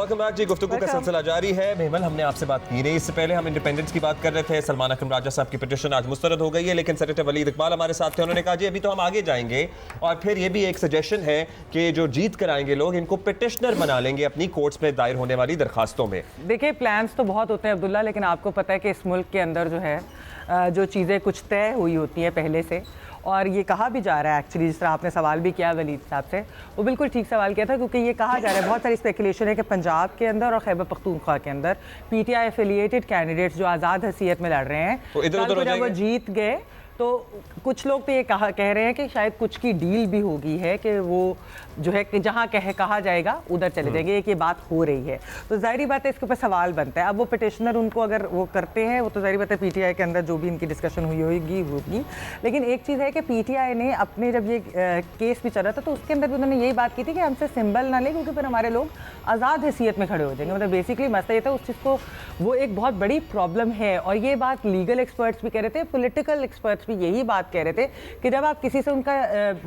Welcome back जी। गुफ्तगू का सिलसिला जारी है। मेहमल, हमने आपसे बात की नहीं, इससे पहले हम इंडिपेंडेंस की बात कर रहे थे। सलमान अकरम राजा साहब की पिटीशन आज मुस्तरद हो गई है, लेकिन सेनेटर वलीद इकबाल हमारे साथ थे। उन्होंने कहा जी अभी तो हम आगे जाएंगे और फिर ये भी एक सजेशन है कि जो जीत कर आएंगे लोग, इनको पिटिशनर बना लेंगे अपनी कोर्ट्स में दायर होने वाली दरखास्तों में। देखिए, प्लान्स तो बहुत होते हैं अब्दुल्ला, लेकिन आपको पता है कि इस मुल्क के अंदर जो है जो चीज़ें कुछ तय हुई होती हैं पहले से, और ये कहा भी जा रहा है एक्चुअली, जिस तरह आपने सवाल भी किया वलीद साहब से, वो बिल्कुल ठीक सवाल किया था, क्योंकि ये कहा जा रहा है, बहुत सारी स्पेकुलेशन है कि पंजाब के अंदर और खैबर पख्तूनख्वा के अंदर पीटीआई एफिलिएटेड कैंडिडेट्स जो आज़ाद हैसियत में लड़ रहे हैं, तो इधर-उधर हो जब वो जीत गए तो कुछ लोग तो ये कह रहे हैं कि शायद कुछ की डील भी होगी है कि वो जो है कि जहाँ कहा जाएगा उधर चले जाएंगे, एक ये बात हो रही है। तो जाहिर बात है इसके ऊपर सवाल बनता है। अब वो पिटिशनर उनको अगर वो करते हैं, वो तो जाहिर बात है पीटीआई के अंदर जो भी इनकी डिस्कशन हुई होगी। लेकिन एक चीज़ है कि पीटीआई ने अपने जब ये केस भी चल रहा था तो उसके अंदर भी उन्होंने यही बात की थी कि हमसे सिंबल ना ले, क्योंकि फिर हमारे लोग आज़ाद हैसियत में खड़े हो जाएंगे। मतलब बेसिकली मसला ये था, उस चीज़ को वो एक बहुत बड़ी प्रॉब्लम है। और ये बात लीगल एक्सपर्ट्स भी कह रहे थे, पॉलिटिकल एक्सपर्ट्स भी यही बात कह रहे थे कि जब आप किसी से उनका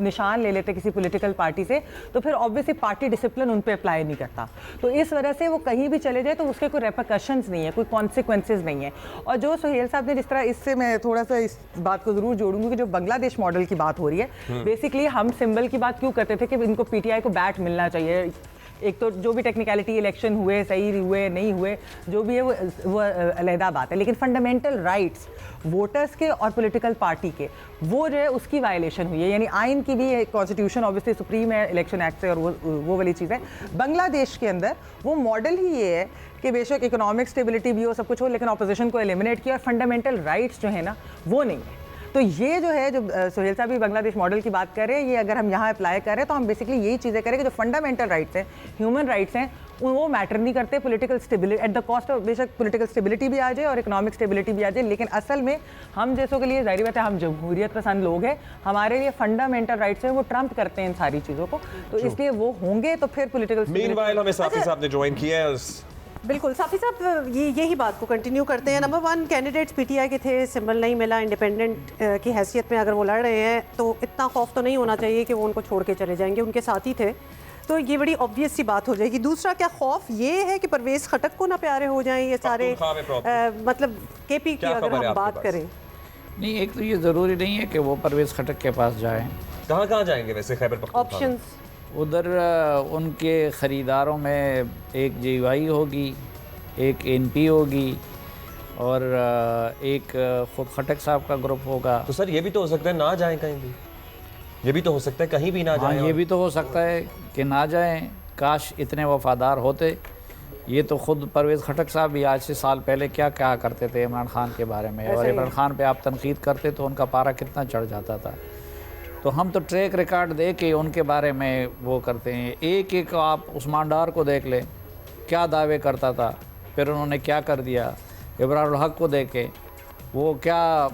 निशान ले लेते किसी पॉलिटिकल पार्टी से, तो फिर ऑब्वियसली पार्टी डिसिप्लिन उन पे अप्लाई नहीं करता। तो इस वजह से वो कहीं भी चले जाए तो उसके कोई रेपरकशंस नहीं है, कोई कॉन्सिक्वेंसेज नहीं है। और जो सुहेल साहब ने जिस तरह, इससे मैं थोड़ा सा इस बात को जरूर जोड़ूंगी कि जो बांग्लादेश मॉडल की बात हो रही है, बेसिकली हम सिंबल की बात क्यों करते थे कि इनको पीटीआई को बैट मिलना चाहिए। एक तो जो भी टेक्निकलिटी, इलेक्शन हुए, सही हुए नहीं हुए, जो भी है वो अलहदा बात है, लेकिन फंडामेंटल राइट्स वोटर्स के और पॉलिटिकल पार्टी के, वो जो है उसकी वायलेशन हुई है। यानी आइन की भी, कॉन्स्टिट्यूशन ऑब्वियसली सुप्रीम है इलेक्शन एक्ट से, और वो वाली चीज़ है। बांग्लादेश के अंदर वो मॉडल ही ये है कि बेशक इकोनॉमिक स्टेबिलिटी भी हो, सब कुछ हो, लेकिन अपोजिशन को एलिमिनेट किया और फंडामेंटल राइट्स जो है ना वो नहीं है। तो ये जो है, जो सुहेल साहब भी बांग्लादेश मॉडल की बात कर रहे हैं, ये अगर हम यहाँ अप्लाई करें तो हम बेसिकली यही चीज़ें करें कि जो फंडामेंटल राइट्स हैं, ह्यूमन राइट्स हैं, वो मैटर नहीं करते। Political stability at the cost of, बेशक पॉलिटिकल स्टेबिलिटी भी आ जाए और इकोनॉमिक स्टेबिलिटी भी आ जाए, लेकिन असल में हम जैसों के लिए जाहिर बात है, हम जमहूरियत पसंद लोग हैं, हमारे लिए फंडामेंटल राइट्स हैं वो ट्रम्प करते हैं इन सारी चीज़ों को, तो इसलिए वो होंगे तो फिर पॉलिटिकल। मीनवाइल हमें साफी साहब ने ज्वाइन किया है। बिल्कुल, साफी साहब यही बात को कंटिन्यू करते हैं। नंबर 1 कैंडिडेट्स पीटीआई के थे, सिंबल नहीं मिला, इंडिपेंडेंट की हैसियत में अगर वो लड़ रहे हैं तो इतना खौफ तो नहीं होना चाहिए कि वो उनको छोड़ के चले जाएंगे, उनके साथ ही थे, तो ये बड़ी ऑब्वियस सी बात हो जाएगी। दूसरा, क्या खौफ ये है कि परवेज़ खटक को ना प्यारे हो जाएं ये सारे, मतलब केपी की अगर हम बात करें? नहीं, एक तो ये ज़रूरी नहीं है कि वो परवेज़ खटक के पास जाएं। कहाँ जाएंगे वैसे खैबर पख्तूनख्वा? ऑप्शंस उधर उनके ख़रीदारों में एक जेवाई होगी, एक एनपी होगी और एक खुद खटक साहब का ग्रुप होगा। तो सर ये भी तो हो सकता है ना जाएं कहीं भी, ये भी तो हो सकता है कहीं भी ना जाएं। हाँ, ये भी तो हो सकता है कि ना जाएं। काश इतने वफादार होते। ये तो खुद परवेज़ खटक साहब भी आज से साल पहले क्या कहा करते थे इमरान खान के बारे में, और इमरान खान पे आप तनकीद करते तो उनका पारा कितना चढ़ जाता था। तो हम तो ट्रैक रिकॉर्ड दे के उनके बारे में वो करते हैं। एक आप उस्मान डार को देख लें, क्या दावे करता था, फिर उन्होंने क्या कर दिया। इब्रारुल हक को देखे, वो क्या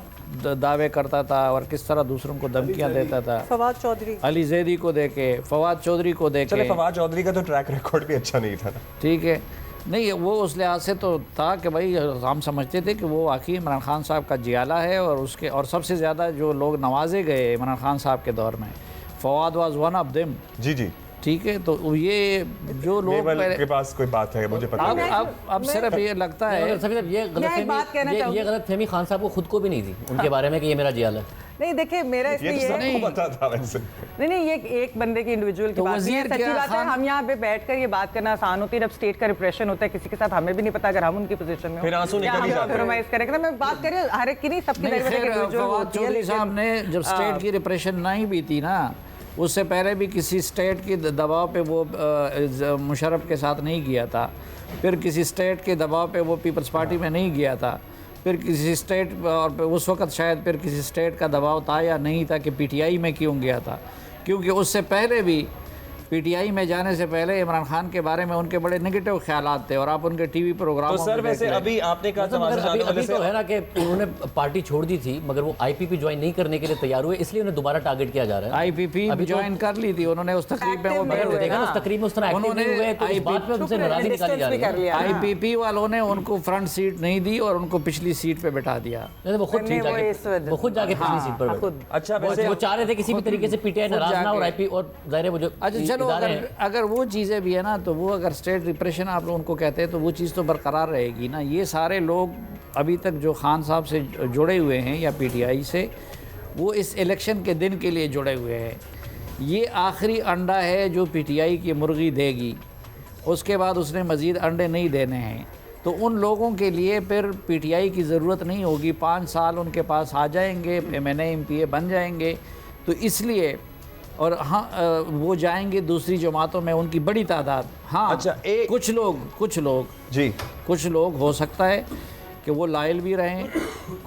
दावे करता था और किस तरह दूसरों को धमकियां देता था। फवाद चौधरी, अली जैदी को देखे, फवाद चौधरी को देखे। चले, फवाद चौधरी का तो ट्रैक रिकॉर्ड भी अच्छा नहीं था ना। ठीक है, नहीं वो उस लिहाज से तो था कि भाई हम समझते थे कि वो आखिर इमरान खान साहब का जियाला है, और उसके और सबसे ज़्यादा जो लोग नवाजे गए इमरान खान साहब के दौर में, Fawad was one of them. जी। ठीक है, तो ये जो लोग के पास कोई बात है मुझे पता नहीं। अब सिर्फ ये लगता है, ये गलतफहमी खान साहब को खुद को भी नहीं थी उनके बारे में कि ये मेरा जियाल है। नहीं, देखिए मेरा इसलिए ये पता था वैसे। नहीं, ये एक बंदे की इंडिविजुअल की बात है, सच्ची बात है। हम यहाँ पे बैठकर ये बात करना आसान होती है, जब स्टेट का रिप्रेशन होता है किसी के साथ, हमें भी नहीं पता अगर हम उनकी पोजीशन में फिर आंसू निकल ही जाते हैं। मैं बात कर रही हूँ हर एक की नहीं, सबकी। फवाद चौधरी साहब ने जब स्टेट की रिप्रेशन नहीं भी थी ना, उससे पहले भी किसी स्टेट के दबाव पे वो मुशर्रफ के साथ नहीं गया था, फिर किसी स्टेट के दबाव पे वो पीपल्स पार्टी में नहीं गया था, फिर किसी स्टेट, और उस वक्त शायद फिर किसी स्टेट का दबाव था या नहीं था कि पीटीआई में क्यों गया था, क्योंकि उससे पहले भी पीटीआई में जाने से पहले इमरान खान के बारे में उनके बड़े नेगेटिव ख्यालात थे, और आप उनके टीवी प्रोग्राम। तो सर वैसे अभी आपने कहा अभी तो है ना कि उन्होंने पार्टी छोड़ दी थी, मगर वो आईपीपी ज्वाइन नहीं करने के लिए तैयार हुए, इसलिए उन्हें दोबारा टारगेट किया जा रहा है। आईपीपी अभी ज्वाइन कर ली थी उन्होंने, उस तकरीब में वो देखा उस तकरीब में उस तरह एक्टिव नहीं हुए, तो इस बात पे उनसे नाराजगी निकाली जा रही है। आईपीपी वालों ने उनको फ्रंट सीट नहीं दी और उनको पिछली सीट पे बैठा दिया। वो खुद जाके पिछली सीट पर। अच्छा, वो चाह रहे थे किसी भी तरीके से पीटीआई नाराज ना और आईपी, और जाहिर है वो जो अच्छा चलो चलो अगर वो चीज़ें भी है ना, तो वो अगर स्टेट रिप्रेशन आप लोग उनको कहते हैं तो वो चीज़ तो बरकरार रहेगी ना। ये सारे लोग अभी तक जो खान साहब से जुड़े हुए हैं या पीटीआई से, वो इस इलेक्शन के दिन के लिए जुड़े हुए हैं। ये आखिरी अंडा है जो पीटीआई की मुर्गी देगी, उसके बाद उसने मज़ीद अंडे नहीं देने हैं। तो उन लोगों के लिए फिर पीटीआई की ज़रूरत नहीं होगी, 5 साल उनके पास आ जाएंगे, MNA MPA बन जाएंगे। तो इसलिए और हाँ वो जाएंगे दूसरी जमातों में, उनकी बड़ी तादाद। हाँ अच्छा, कुछ लोग जी, कुछ लोग हो सकता है कि वो लायल भी रहें,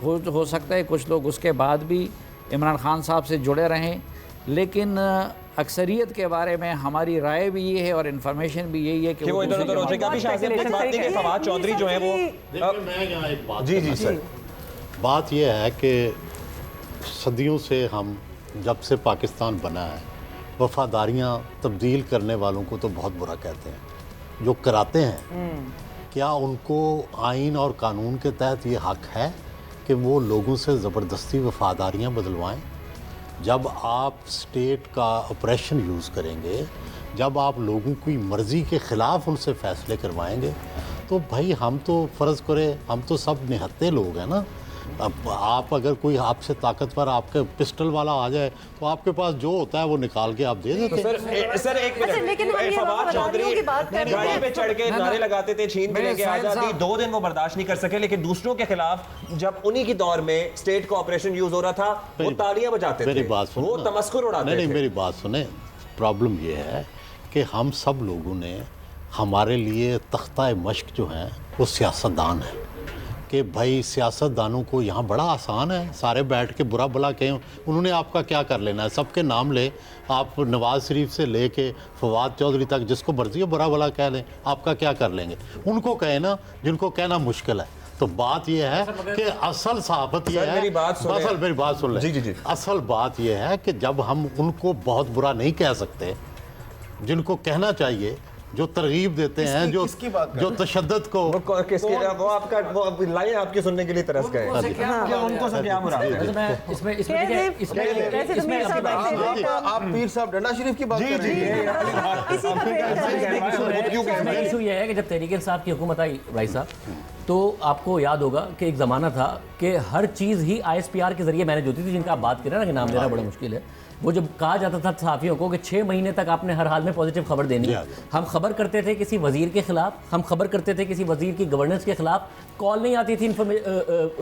हो सकता है कुछ लोग उसके बाद भी इमरान खान साहब से जुड़े रहें, लेकिन अक्सरियत के बारे में हमारी राय भी ये है और इन्फॉर्मेशन भी यही है कि वो इधर उधर हो जाए। काफी शासियत की बात नहीं है। फवाद चौधरी जो है वो देखिए, मैं यहाँ एक बात जी सर, बात यह है कि सदियों से हम जब से पाकिस्तान बना है, वफादारियाँ तब्दील करने वालों को तो बहुत बुरा कहते हैं। जो कराते हैं, क्या उनको आइन और कानून के तहत ये हक है कि वो लोगों से ज़बरदस्ती वफादारियाँ बदलवाएं? जब आप स्टेट का ऑपरेशन यूज़ करेंगे, जब आप लोगों की मर्ज़ी के ख़िलाफ़ उनसे फ़ैसले करवाएंगे, तो भाई हम तो फ़र्ज़ करें, हम तो सब निहत्ते लोग हैं ना। अब आप अगर कोई आपसे ताकतवर आपके पिस्टल वाला आ जाए तो आपके पास जो होता है वो निकाल के आप दे देते हैं। सर एक अच्छा, लेकिन हम ये फवाद चौधरी की बात कर रहे हैं। गाड़ी पे चढ़ के नारे लगाते थे, छीन के मेरे लेके साहिल आज़ादी। साहब- 2 दिन वो बर्दाश्त नहीं कर सके, लेकिन दूसरों के खिलाफ जब उन्हीं की दौर में स्टेट का ऑपरेशन यूज हो रहा था, वो तालियां बजाते थे, मेरी बात सुनो वो ना। तमस्कुर उड़ाते नहीं, थे। मेरी बात सुने। प्रॉब्लम ये है कि हम सब लोगों ने, हमारे लिए तख्ता मश्क जो है वो सियासतदान है कि भाई सियासतदानों को यहाँ बड़ा आसान है, सारे बैठ के बुरा भला कहें, उन्होंने आपका क्या कर लेना है। सबके नाम ले, आप नवाज शरीफ से लेके फवाद चौधरी तक जिसको मर्जी है बुरा भला कह लें, आपका क्या कर लेंगे। उनको कहें ना जिनको कहना मुश्किल है। तो बात यह है कि असल सहाफत यह सर, है, मेरी बात सुने। असल मेरी बात सुन ले। जी। असल बात यह है कि जब हम उनको बहुत बुरा नहीं कह सकते, जिनको कहना चाहिए, जो तरगीब देते हैं, जो तशद्दुद को वो आपका वो लाइन आपकी सुनने के लिए तरस गए। उनको सब क्या बुरा वैसे मैं इसमें देखिए, इसमें आपकी बात आप पीर साहब डंडा शरीफ की बात कर रहे हैं। इशू ये है कि जब तहरीक इंसाफ की हुकूमत आई भाई साहब, तो आपको याद होगा कि एक ज़माना था कि हर चीज़ ही ISPR के ज़रिए मैनेज होती थी, जिनका आप बात करें ना कि नाम लेना बड़ा मुश्किल है। वो जब कहा जाता था सहाफ़ियों को कि 6 महीने तक आपने हर हाल में पॉजिटिव खबर देनी है। हम खबर करते थे किसी वज़ीर के ख़िलाफ़, हम खबर करते थे किसी वज़ीर की गवर्नेंस के ख़िलाफ़, कॉल नहीं आती थी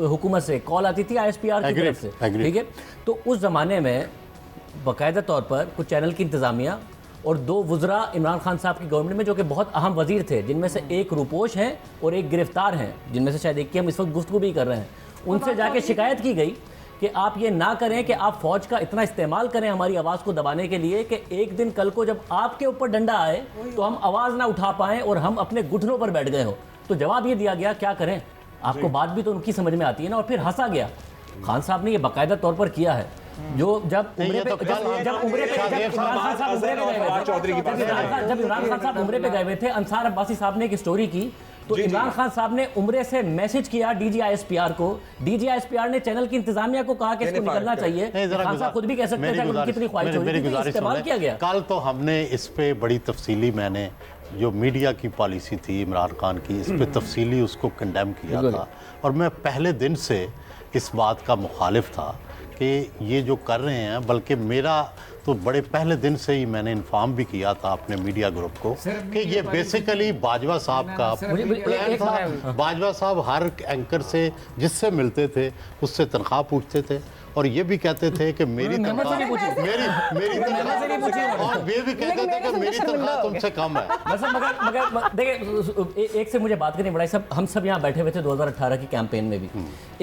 हुकूमत से, कॉल आती थी ISPR की तरफ से, ठीक है। तो उस ज़माने में बाकायदा तौर पर कुछ चैनल की इंतज़ामिया और 2 वज़रा इमरान खान साहब की गवर्नमेंट में जो कि बहुत अहम वज़ीर थे, जिनमें से एक रूपोश हैं और एक गिरफ्तार हैं, जिनमें से शायद एक की हम इस वक्त गुफ्तगू भी कर रहे हैं, उनसे जाके शिकायत की गई कि आप ये ना करें कि आप फ़ौज का इतना इस्तेमाल करें हमारी आवाज़ को दबाने के लिए कि एक दिन कल को जब आपके ऊपर डंडा आए तो हम आवाज़ ना उठा पाएँ और हम अपने घुटनों पर बैठ गए हो। तो जवाब ये दिया गया, क्या करें, आपको बात भी तो उनकी समझ में आती है ना। और फिर हंसा गया। खान साहब ने ये बाकायदा तौर पर किया है। जो जब उम्रे पे जब इमरान खान साहब उम्रे पे गए हुए थे, अंसार अब्बासी साहब ने एक स्टोरी की, तो इमरान खान साहब ने उम्रे से मैसेज किया DG ISPR को। DG ISPR ने चैनल की इंतजामिया को कहा कि इसको निकलना चाहिए। खान साहब खुद भी कह सकते थे कि कितनी ख्वाहिश होती थी, इस्तेमाल किया गया। कल तो हमने इस पे बड़ी तफसीली, मैंने जो मीडिया की पॉलिसी थी इमरान खान की, इस पे तफसीली उसको कंडेम किया था। और मैं पहले दिन से इस बात का मुखालिफ था कि ये जो कर रहे हैं, बल्कि मेरा तो बड़े पहले दिन से ही मैंने इन्फॉर्म भी किया था अपने मीडिया ग्रुप को कि ये बेसिकली बाजवा साहब का प्लान था। बाजवा साहब हर एंकर से जिससे मिलते थे उससे तनख्वाह पूछते थे और ये भी कहते थे कि मेरी तनख्वाह मेरी तनख्वाह, और ये भी कहते थे कि मेरी तनख्वाह तुमसे कम है। मगर देखिए, एक से मुझे बात करनी पड़ा। सब हम सब यहाँ बैठे हुए थे 2018 की कैंपेन में भी।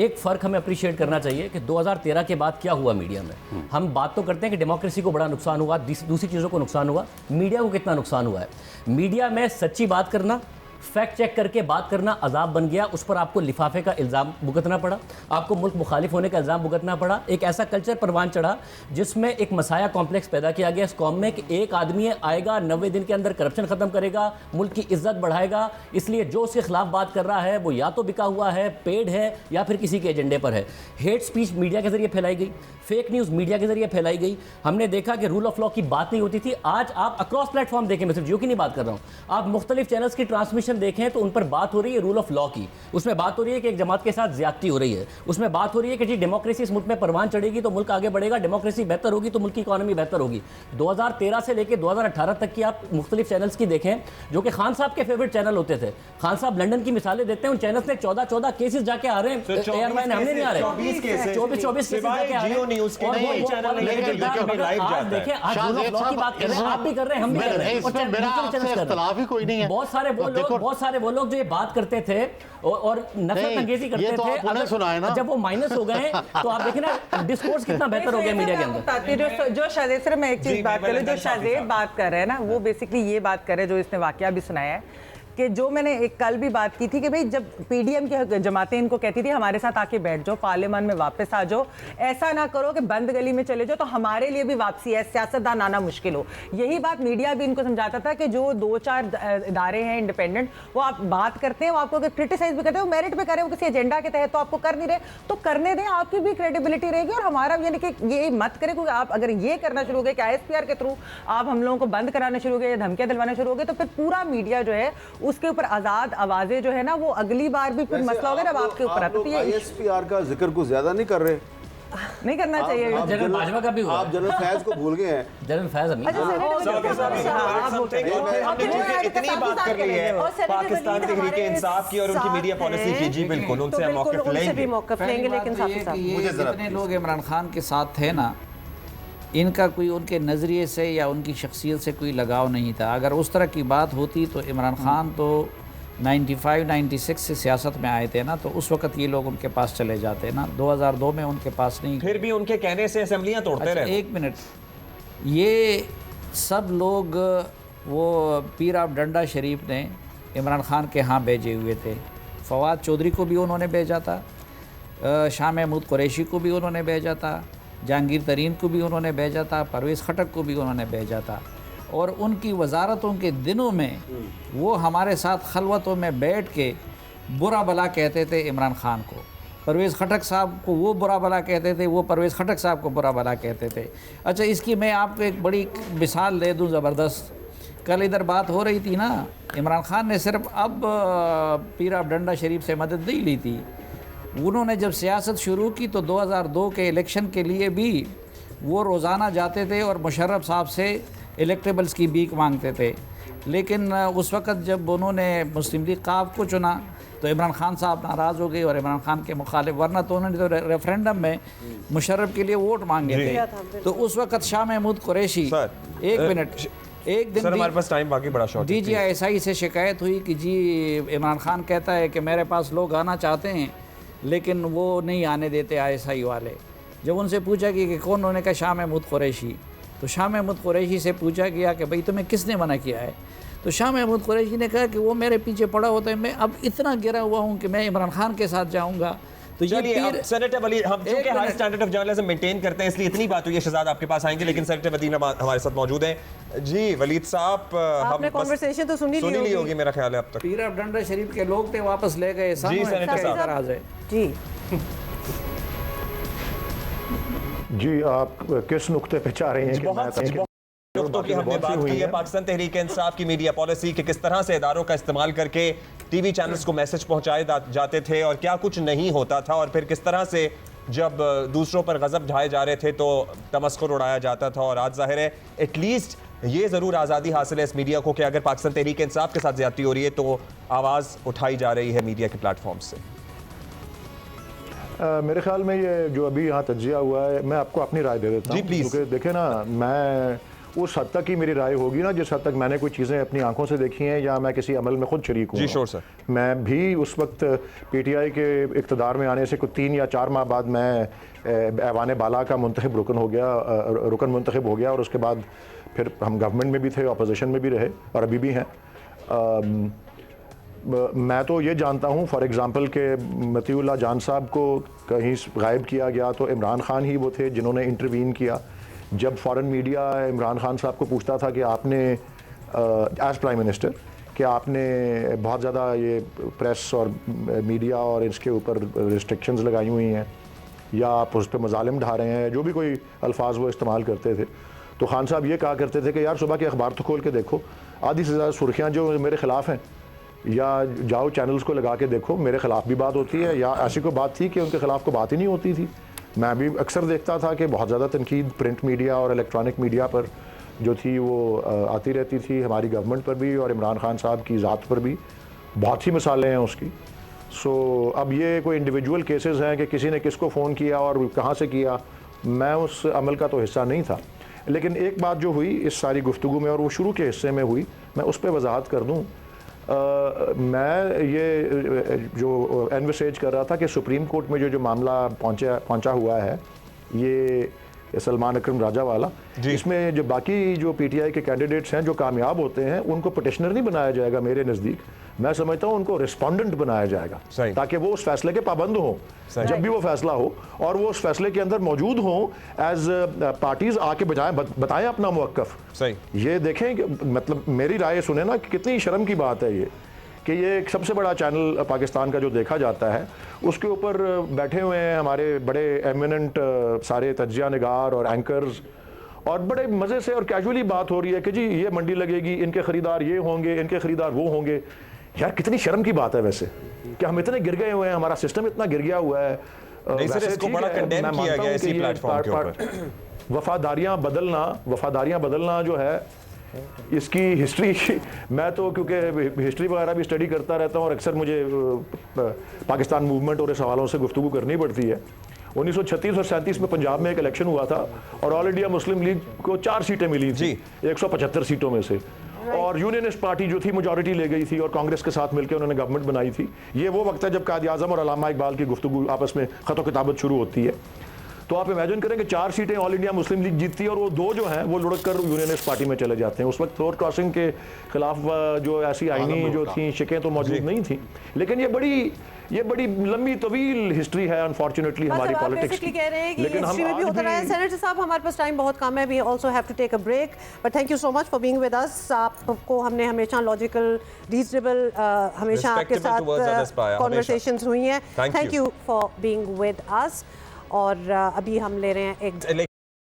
एक फ़र्क हमें अप्रिशिएट करना चाहिए कि 2013 के बाद क्या हुआ मीडिया में। हम बात तो करते हैं कि डेमोक्रेसी को बड़ा नुकसान हुआ, दूसरी चीज़ों को नुकसान हुआ, मीडिया को कितना नुकसान हुआ है। मीडिया में सच्ची बात करना, फैक्ट चेक करके बात करना अजाब बन गया, उस पर आपको लिफाफे का इल्ज़ाम भुगतना पड़ा, आपको मुल्क मुखालिफ होने का इल्ज़ाम भुगतना पड़ा। एक ऐसा कल्चर परवान चढ़ा जिसमें एक मसाया कॉम्प्लेक्स पैदा किया गया इस कौम में कि एक आदमी आएगा 90 दिन के अंदर करप्शन ख़त्म करेगा, मुल्क की इज्जत बढ़ाएगा, इसलिए जो उसके खिलाफ बात कर रहा है वो या तो बिका हुआ है, पेड है, या फिर किसी के एजेंडे पर है। हेट स्पीच मीडिया के जरिए फैलाई गई, फेक न्यूज़ मीडिया के जरिए फैलाई गई। हमने देखा कि रूल ऑफ लॉ की बात नहीं होती थी। आज आप अक्रॉस प्लेटफॉर्म देखें, मैं सिर्फ जियो की नहीं बात कर रहा हूँ, आप मुख्तलिफ चैनल्स की ट्रांसमिशन देखें तो उन पर बात हो रही है रूल ऑफ लॉ की, उसमें बात हो रही है कि एक जमात के साथ ज्यादती हो रही है, उसमें बात हो रही है कि जी डेमोक्रेसी इस मुल्क में परवान चढ़ेगी तो मुल्क आगे बढ़ेगा, डेमोक्रेसी बेहतर होगी तो मुल्क की इकॉनमी बेहतर होगी। 2013 से लेकर 2018 तक की आप मुख्तलिफ चैनल्स की देखें जो कि खान साहब के फेवरेट चैनल होते थे। खान साहब लंदन की मिसालें देते हैं, उन चैनल्स ने 14 केसेस जाके आ रहे हैं, एयरलाइन हमने नहीं आ रहे, 24 केसेस जाके आ रहे हैं। आज रूल ऑफ लॉ की बात कर रहे हैं, आप भी कर रहे हैं, हम भी कर रहे हैं, बहुत सारे वो लोग जो ये बात करते थे और नफरत अंगेजी करते थे, जब वो माइनस हो गए तो आप देखें ना डिस्कोर्स कितना बेहतर हो गया मीडिया के अंदर। जो शाज़ेद, सिर्फ मैं एक चीज बात करूं, जो शाज़ेद बात कर रहे हैं ना, वो बेसिकली ये बात कर रहे हैं जो इसने वाकया भी सुनाया है कि जो मैंने एक कल भी बात की थी कि भाई जब पीडीएम की जमातें इनको कहती थी हमारे साथ आके बैठ जाओ, पार्लियामान में वापस आ जाओ, ऐसा ना करो कि बंद गली में चले जाओ तो हमारे लिए भी वापसी है, सियासतदान आना मुश्किल हो। यही बात मीडिया भी इनको समझाता था कि जो 2-4 इदारे हैं इंडिपेंडेंट, वो आप बात करते हैं, वो आपको क्रिटिसाइज भी करते हैं, वो मेरिट पे करें, वो किसी एजेंडा के तहत तो आपको कर नहीं रहे तो करने दें, आपकी भी क्रेडिबिलिटी रहेगी और हमारा, यानी कि ये मत करें क्योंकि आप अगर ये करना शुरू हो गए कि ISPR के थ्रू आप हम लोगों को बंद कराना शुरू हो गए या धमकियां दिलवाना शुरू हो गए तो फिर पूरा मीडिया जो है उसके ऊपर आजाद आवाजें जो है ना वो अगली बार भी फिर मसला होगा जब आपके ऊपर आता है। ISPR का जिक्र कुछ ज्यादा नहीं कर रहे, नहीं करना चाहिए। जनरल बाजवा का भी हुआ, आप जनरल फैज को भूल गए हैं। जनरल फैज अभी इतनी बात कर ली है पाकिस्तान तहरीक इंसाफ की और उनकी मीडिया पॉलिसी की, जी बिल्कुल उनसे हम मौक़िफ़ लेंगे। लेकिन साथ मुझे जितने लोग इमरान खान के साथ थे ना, इनका कोई उनके नज़रिए से या उनकी शख्सियत से कोई लगाव नहीं था। अगर उस तरह की बात होती तो इमरान खान तो 95-96 से सियासत में आए थे ना, तो उस वक्त ये लोग उनके पास चले जाते ना, 2002 में उनके पास नहीं। फिर भी उनके कहने से असेंबलियां तोड़ते रहे। एक मिनट, ये सब लोग वो पीर ऑफ डंडा शरीफ ने इमरान खान के यहाँ भेजे हुए थे, फवाद चौधरी को भी उन्होंने भेजा था, शाह महमूद कुरैशी को भी उन्होंने भेजा था, जहांगीर तरीन को भी उन्होंने भेजा था, परवेज़ खटक को भी उन्होंने भेजा था। और उनकी वजारतों के दिनों में वो हमारे साथ खलवतों में बैठ के बुरा भला कहते थे इमरान खान को, परवेज़ खटक साहब को वो बुरा भला कहते थे, वो परवेज़ खटक साहब को बुरा भला कहते थे। अच्छा, इसकी मैं आपको एक बड़ी मिसाल दे दूँ ज़बरदस्त। कल इधर बात हो रही थी ना, इमरान खान ने सिर्फ अब पीर ऑफ डंडा शरीफ से मदद नहीं ली थी, उन्होंने जब सियासत शुरू की तो 2002 के इलेक्शन के लिए भी वो रोज़ाना जाते थे और मुशर्रफ साहब से इलेक्टेबल्स की भीख मांगते थे। लेकिन उस वक़्त जब उन्होंने मुस्लिम लीग काफ को चुना तो इमरान खान साहब नाराज़ हो गए और इमरान खान के मुखालिफ, वरना तो उन्होंने तो रेफरेंडम में मुशर्रफ के लिए वोट मांगे थे। तो उस वक़्त शाह महमूद कुरैशी, एक मिनट, एक दिन हमारे पास टाइम बाकी बड़ा शॉर्ट, DGI से शिकायत हुई कि जी इमरान खान कहता है कि मेरे पास लोग आना चाहते हैं लेकिन वो नहीं आने देते ISI वाले। जब उनसे पूछा कि कौन, उन्होंने कहा शाह महमूद कुरैशी। तो शाह महमूद कुरैशी से पूछा गया कि भाई तुम्हें किसने मना किया है? तो शाह महमूद कुरैशी ने कहा कि वो मेरे पीछे पड़ा होता है, मैं अब इतना गिरा हुआ हूँ कि मैं इमरान खान के साथ जाऊँगा। तो ये सेनेटर वली, हम चूंकि high standard of journalism maintain करते हैं इसलिए इतनी बात हुई है। शहजाद आपके पास आएंगे, लेकिन सेनेटर वलीद हमारे साथ मौजूद हैं। जी वलीद साहब, आपने कन्वर्सेशन तो सुनी ली होगी मेरा ख्याल है अब तक। पीर ऑफ डंडा शरीफ के लोग थे, वापस ले गए। जी सेनेटर साहब जी जी, आप किस नुक्ते पे चाह रहे हैं कि बहुत नुक्तों की हमने बात की है। पाकिस्तान तहरीक इंसाफ की मीडिया पॉलिसी कि किस तरह से इदारों का इस्तेमाल करके टीवी चैनल्स को मैसेज पहुंचाए जाते थे और क्या कुछ नहीं होता था, और फिर किस तरह से जब दूसरों पर गजब ढाए जा रहे थे तो तमस्खुर उड़ाया जाता था। और आज जाहिर है एटलीस्ट ये ज़रूर आज़ादी हासिल है इस मीडिया को कि अगर पाकिस्तान तहरीक इंसाफ के साथ ज़्यादती हो रही है तो आवाज़ उठाई जा रही है मीडिया के प्लेटफॉर्म से। मेरे ख्याल में ये जो अभी यहाँ तज्जिया हुआ है, मैं आपको अपनी राय दे देता हूँ, क्योंकि देखें ना, मैं उस हद तक ही मेरी राय होगी ना जिस हद तक मैंने कोई चीज़ें अपनी आंखों से देखी हैं या मैं किसी अमल में खुद शरीक हूँ। जी श्योर सर। मैं भी उस वक्त PTI के इक़्तिदार में आने से कुछ 3 या 4 माह बाद मैं ऐवान बाला का मुंतखब रुकन मुंतखब हो गया और उसके बाद फिर हम गवर्नमेंट में भी थे, अपोजिशन में भी रहे और अभी भी हैं। 3 या 4 माह बाद मैं ऐवान बाला का मुंतखब रुकन मुंतखब हो गया और उसके बाद फिर हम गवर्नमेंट में भी थे, अपोजिशन में भी रहे और अभी भी हैं। 3 या 4 माह बाद मैं ऐवान बाला का मुंतखब रुकन मुंतखब हो गया और उसके बाद फिर हम गवर्नमेंट में भी थे, अपोजिशन में भी रहे मैं तो ये जानता हूँ फॉर एग्ज़ाम्पल के मतीउल्लाह जान साहब को कहीं गायब किया गया तो इमरान खान ही वो थे जिन्होंने इंटरवीन किया। जब फॉरेन मीडिया इमरान खान साहब को पूछता था कि आपने एज प्राइम मिनिस्टर कि आपने बहुत ज़्यादा ये प्रेस और मीडिया और इसके ऊपर रिस्ट्रिक्शंस लगाई हुई हैं या आप उस पर मजालिम ढा रहे हैं, जो भी कोई अल्फाज वो इस्तेमाल करते थे, तो खान साहब ये कहा करते थे कि यार सुबह के अखबार तो खोल के देखो, आधी से ज़्यादा सुर्खियाँ जो मेरे ख़िलाफ़ हैं, या जाओ चैनल्स को लगा के देखो मेरे ख़िलाफ़ भी बात होती है, या ऐसी कोई बात थी कि उनके ख़िलाफ़ को बात ही नहीं होती थी। मैं भी अक्सर देखता था कि बहुत ज़्यादा तनकीद प्रिंट मीडिया और इलेक्ट्रॉनिक मीडिया पर जो थी वो आती रहती थी, हमारी गवर्नमेंट पर भी और इमरान खान साहब की ज़ात पर भी बहुत सी मिसालें हैं उसकी। सो अब ये कोई इंडिविजुअल केसेस हैं कि किसी ने किसको फ़ोन किया और कहाँ से किया, मैं उस अमल का तो हिस्सा नहीं था। लेकिन एक बात जो हुई इस सारी गुफ्तगू में और वो शुरू के हिस्से में हुई, मैं उस पर वजाहत कर दूँ। मैं ये जो एनविसेज कर रहा था कि सुप्रीम कोर्ट में जो मामला पहुंचा हुआ है ये सलमान अकरम राजा वाला, इसमें जो बाकी जो पीटीआई के कैंडिडेट्स हैं जो कामयाब होते हैं उनको पिटिशनर नहीं बनाया जाएगा। मेरे नज़दीक मैं समझता हूँ उनको रिस्पोंडेंट बनाया जाएगा ताकि वो उस फैसले के पाबंद हों जब भी वो फैसला हो, और वो उस फैसले के अंदर मौजूद हों एज पार्टीज आके बताएं अपना मौक़िफ़। सही ये देखें कि मतलब मेरी राय सुने ना कि कितनी शर्म की बात है ये कि ये एक सबसे बड़ा चैनल पाकिस्तान का जो देखा जाता है उसके ऊपर बैठे हुए हैं हमारे बड़े एमिनेंट सारे तज्जिया निगार और एंकर्स, और बड़े मज़े से और कैजुअली बात हो रही है कि जी ये मंडी लगेगी, इनके ख़रीदार ये होंगे, इनके ख़रीदार वो होंगे। यार कितनी शर्म की बात है वैसे कि हम इतने गिर गए हुए हैं, हमारा सिस्टम इतना गिर गया हुआ है। इसको बड़ा कंडेम किया गया इसी प्लेटफॉर्म के ऊपर। वफादारियां बदलना जो है इसकी हिस्ट्री मैं तो क्योंकि हिस्ट्री वगैरह भी स्टडी करता रहता हूँ और अक्सर मुझे पाकिस्तान मूवमेंट और इस हवालों से गुफ्तगू करनी पड़ती है। 1936 और 37 में पंजाब में एक इलेक्शन हुआ था और ऑल इंडिया मुस्लिम लीग को 4 सीटें मिली थी 175 सीटों में से, और यूनियनिस्ट पार्टी जो थी मेजॉरिटी ले गई थी और कांग्रेस के साथ मिलकर उन्होंने गवर्नमेंट बनाई थी। ये वो वक्त है जब कायद आज़म और अल्लामा इकबाल की गुफ्तगू आपस में खतो किताबत शुरू होती है। तो आप इमेजिन करें कि 4 सीटें ऑल इंडिया मुस्लिम लीग जीतती है और वो 2 जो हैं वो लुढ़क कर यूनियनिस्ट पार्टी में चले जाते हैं। उस वक्त थ्रोट क्रॉसिंग के खिलाफ जो ऐसी आईनी जो थी शिकें तो मौजूद नहीं थी, लेकिन ये बड़ी लंबी तवील हिस्ट्री है अनफॉर्चुनेटली हमारी पॉलिटिक्स की। कह रहे हैं कि हिस्ट्री में भी होता रहा है। सेनेटर साहब हमारे पास टाइम बहुत कम है, we also have to take a break, but thank you so much for being with us. आपको हमने हमेशा लॉजिकल रीजनेबल हमेशा आपके साथ कॉन्वर्सेशंस हुई हैं। Thank you for being with अस। और अभी हम ले रहे हैं एक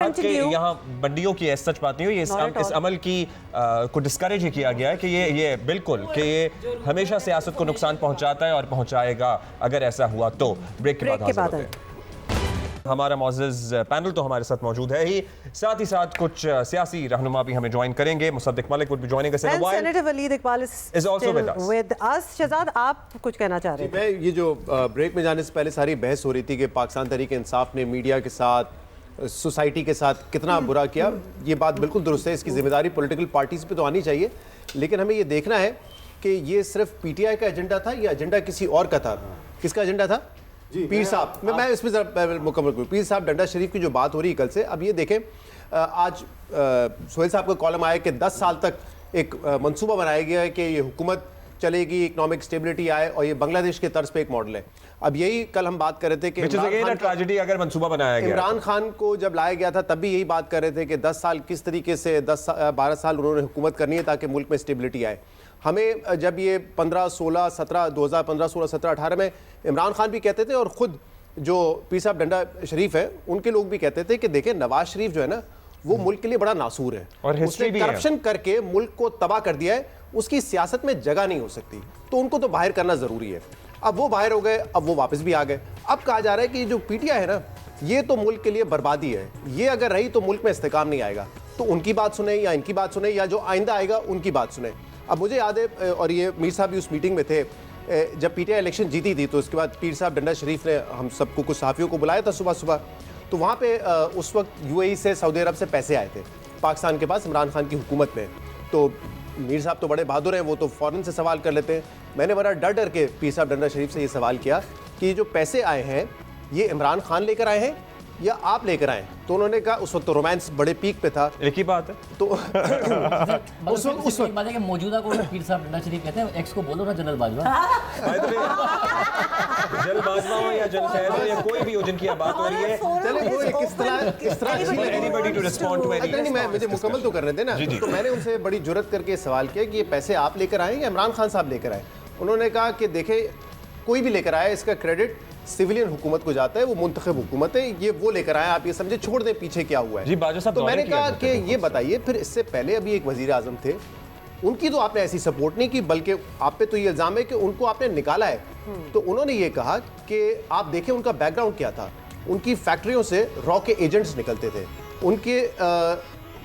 यहाँ मंडियों की सच बात नहीं हुई, इस अमल की को डिस्करेज ही किया गया है कि ये बिल्कुल कि ये हमेशा सियासत को नुकसान पहुंचाता है और पहुंचाएगा अगर ऐसा हुआ तो। ब्रेक के बाद हाजिर होते हैं। हमारा मौजूद पैनल तो हमारे साथ मौजूद है ही, साथ ही साथ कुछ सियासी रहनुमा भी हमें ज्वाइन करेंगे। Mossadegh Malik would be joining us in a while. Senator Waleed Iqbal is also with us. Shahzad आप कुछ कहना चाह रहे थे? मैं ये जो ब्रेक में जाने से पहले सारी बहस हो रही थी कि पाकिस्तान तहरीक इंसाफ ने मीडिया के साथ सोसाइटी के साथ कितना बुरा किया, ये बात बिल्कुल दुरुस्त है। इसकी जिम्मेदारी पॉलिटिकल पार्टीज पे तो आनी चाहिए, लेकिन हमें ये देखना है कि ये सिर्फ पीटीआई का एजेंडा था या एजेंडा किसी और का था। किसका एजेंडा था? पीर साहब। मैं इसमें जरा मुकम्मल करूँ। पीर साहब डंडा शरीफ की जो बात हो रही है कल से, अब ये देखें आज सोहेल साहब का कॉलम आया कि 10 साल तक एक मंसूबा बनाया गया है कि ये हुकूमत चलेगी, इकोनॉमिक स्टेबिलिटी आए और ये बांग्लादेश के तर्ज पे एक मॉडल है। अब यही कल हम बात कर रहे थे कि इमरान खान को जब लाया गया था तब भी यही बात कर रहे थे कि 10 साल किस तरीके से 10-12 साल उन्होंने हुकूमत करनी है ताकि मुल्क में स्टेबिलिटी आए। हमें जब ये 2015-16-17 में इमरान खान भी कहते थे और ख़ुद जो पीर साहब डंडा शरीफ है उनके लोग भी कहते थे कि देखें नवाज शरीफ जो है ना वो मुल्क के लिए बड़ा नासूर है और उसने करप्शन करके मुल्क को तबाह कर दिया है, उसकी सियासत में जगह नहीं हो सकती, तो उनको तो बाहर करना ज़रूरी है। अब वो बाहर हो गए, अब वो वापस भी आ गए। अब कहा जा रहा है कि जो पीटीआई है ना ये तो मुल्क के लिए बर्बादी है, ये अगर रही तो मुल्क में इस्तेकाम नहीं आएगा। तो उनकी बात सुने या इनकी बात सुने या जो आइंदा आएगा उनकी बात सुने। अब मुझे याद है और ये मीर साहब भी उस मीटिंग में थे जब पीटीआई इलेक्शन जीती थी, तो उसके बाद पीर साहब डंडा शरीफ ने हम सबको कुछ सहाफ़ियों को बुलाया था सुबह, तो वहाँ पे उस वक्त यूएई से सऊदी अरब से पैसे आए थे पाकिस्तान के पास इमरान खान की हुकूमत में। तो मीर साहब तो बड़े बहादुर हैं, वो तो फ़ौरन से सवाल कर लेते हैं। मैंने बड़ा डर के पीर साहब डंडा शरीफ से ये सवाल किया कि जो पैसे आए हैं ये इमरान खान लेकर आए हैं या आप लेकर आए? तो उन्होंने कहा, उस वक्त तो रोमांस बड़े पीक पे था, एक ही बात है। तो उस वक्त बात है कि मौजूदा को पीर साहब डंडा शरीफ कहते हैं, एक्स को बोलो ना जनरल बाजवा। जनरल बाजवा हो या जनरल फैज हो या कोई भी हो जिनकी बात हो रही है, चले वो किस तरह anybody to respond to any. नहीं, मैं मुझे मुकम्मल तो करने देना। तो मैंने उनसे बड़ी जुर्रत करके सवाल किया कि ये पैसे आप लेकर आए या इमरान खान साहब लेकर आए? उन्होंने कहा कि देखे, कोई भी लेकर आया, इसका क्रेडिट सिविलियन हुकूमत को जाता है, वो मुंतखब हुकूमत है, ये वो लेकर आए, आप ये समझे, छोड़ दें पीछे क्या हुआ है। जी बाजवा साहब, तो मैंने कहा कि ये बताइए, फिर इससे पहले अभी एक वजीर आजम थे, उनकी तो आपने ऐसी सपोर्ट नहीं की, बल्कि आप पे तो ये इल्ज़ाम है कि उनको आपने निकाला है। तो उन्होंने ये कहा कि आप देखें उनका बैकग्राउंड क्या था। उनकी फैक्ट्रियों से रॉ के एजेंट्स निकलते थे, उनके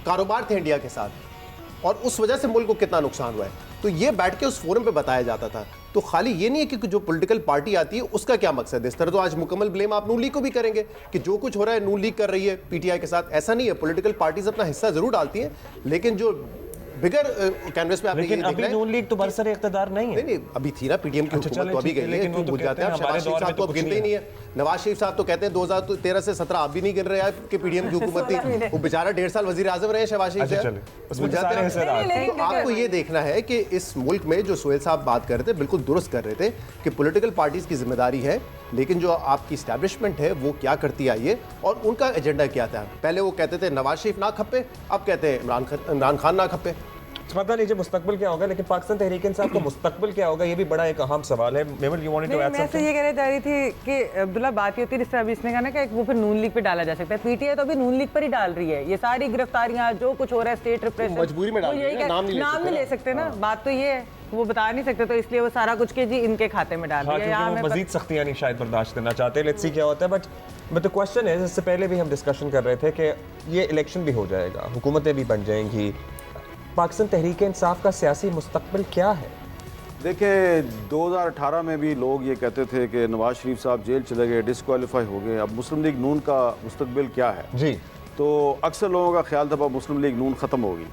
कारोबार थे इंडिया के साथ, और उस वजह से मुल्क को कितना नुकसान हुआ है। तो ये बैठ के उस फोरम पे बताया जाता था। तो खाली ये नहीं है कि जो पॉलिटिकल पार्टी आती है उसका क्या मकसद है। इस तरह तो आज मुकम्मल ब्लेम आप नून लीग को भी करेंगे कि जो कुछ हो रहा है नून लीग कर रही है पीटीआई के साथ। ऐसा नहीं है, पॉलिटिकल पार्टीज अपना हिस्सा जरूर डालती हैं, लेकिन जो बिगर कैनवस पे आपने लेकिन अभी नून लीग तो बरसर इख्तिदार नहीं है। नहीं, अभी थी ना पीडीएम की हुकूमत, तो अभी गई है, लेकिन वो तो भूल जाते हैं आप। शहबाज शरीफ साहब तो अब गिनते ही नहीं है। नवाज शरीफ साहब तो कहते हैं 2013 से 17 आप भी नहीं गिन रहे हैं कि पीडीएम की हुकूमत थी। वो बेचारा 1.5 साल वजीर आजम रहे हैं शहबाज शरीफ साहब, भूल जाते हैं। तो आपको ये देखना है कि इस मुल्क में जो सोहेल साहब बात कर रहे थे, बिल्कुल दुरुस्त कर रहे थे कि पॉलिटिकल पार्टीज की जिम्मेदारी है, लेकिन जो आपकी इस्टेब्लिशमेंट है वो क्या करती आई है और उनका एजेंडा क्या था। पहले वो कहते थे नवाज शरीफ ना खप्पे, अब कहते हैं इमरान खान ना खप्पे। पता नहीं मुस्तकबिल क्या होगा, लेकिन पाकिस्तान तहरीक इंसाफ का मुस्तकबिल क्या होगा, ये भी बड़ा एक अहम सवाल है। मेवल, यू वांटेड टू ऐड मैं समथिंग? ये कहना चाह रही थी कि अब्दुल्ला बात ये होती है, जिस तरह अभी इसने कहा ना कि वो फिर नून लीग पे डाला जा सकता है। पीटीआई तो अभी नून लीग पर ही डाल रही है। ये सारी गिरफ्तारियां, जो कुछ हो रहा है, स्टेट रिप्रेशन, मजबूरी में डाल रही है, नाम नहीं ले सकते ना। बात तो ये है, वो बता नहीं सकते, तो इसलिए वो सारा कुछ के जी इनके खाते में डाल दिया। हाँ, क्योंकि वो मजीद सख्तियां नहीं शायद बर्दाश्त करना चाहते। लेट्स सी क्या होता है। बट द क्वेश्चन है, इससे पहले भी हम डिस्कशन कर रहे थे कि ये इलेक्शन भी हो जाएगा, हुकूमतें भी बन जाएंगी, पाकिस्तान तहरीक इंसाफ का सियासी मुस्तकबिल क्या है? देखिए, 2018 में भी लोग ये कहते थे कि नवाज शरीफ साहब जेल चले गए, डिस्क्वालीफाई हो गए, अब मुस्लिम लीग नून का मुस्तकबिल क्या है? जी, तो अक्सर लोगों का ख्याल था अब मुस्लिम लीग नून ख़त्म होगी।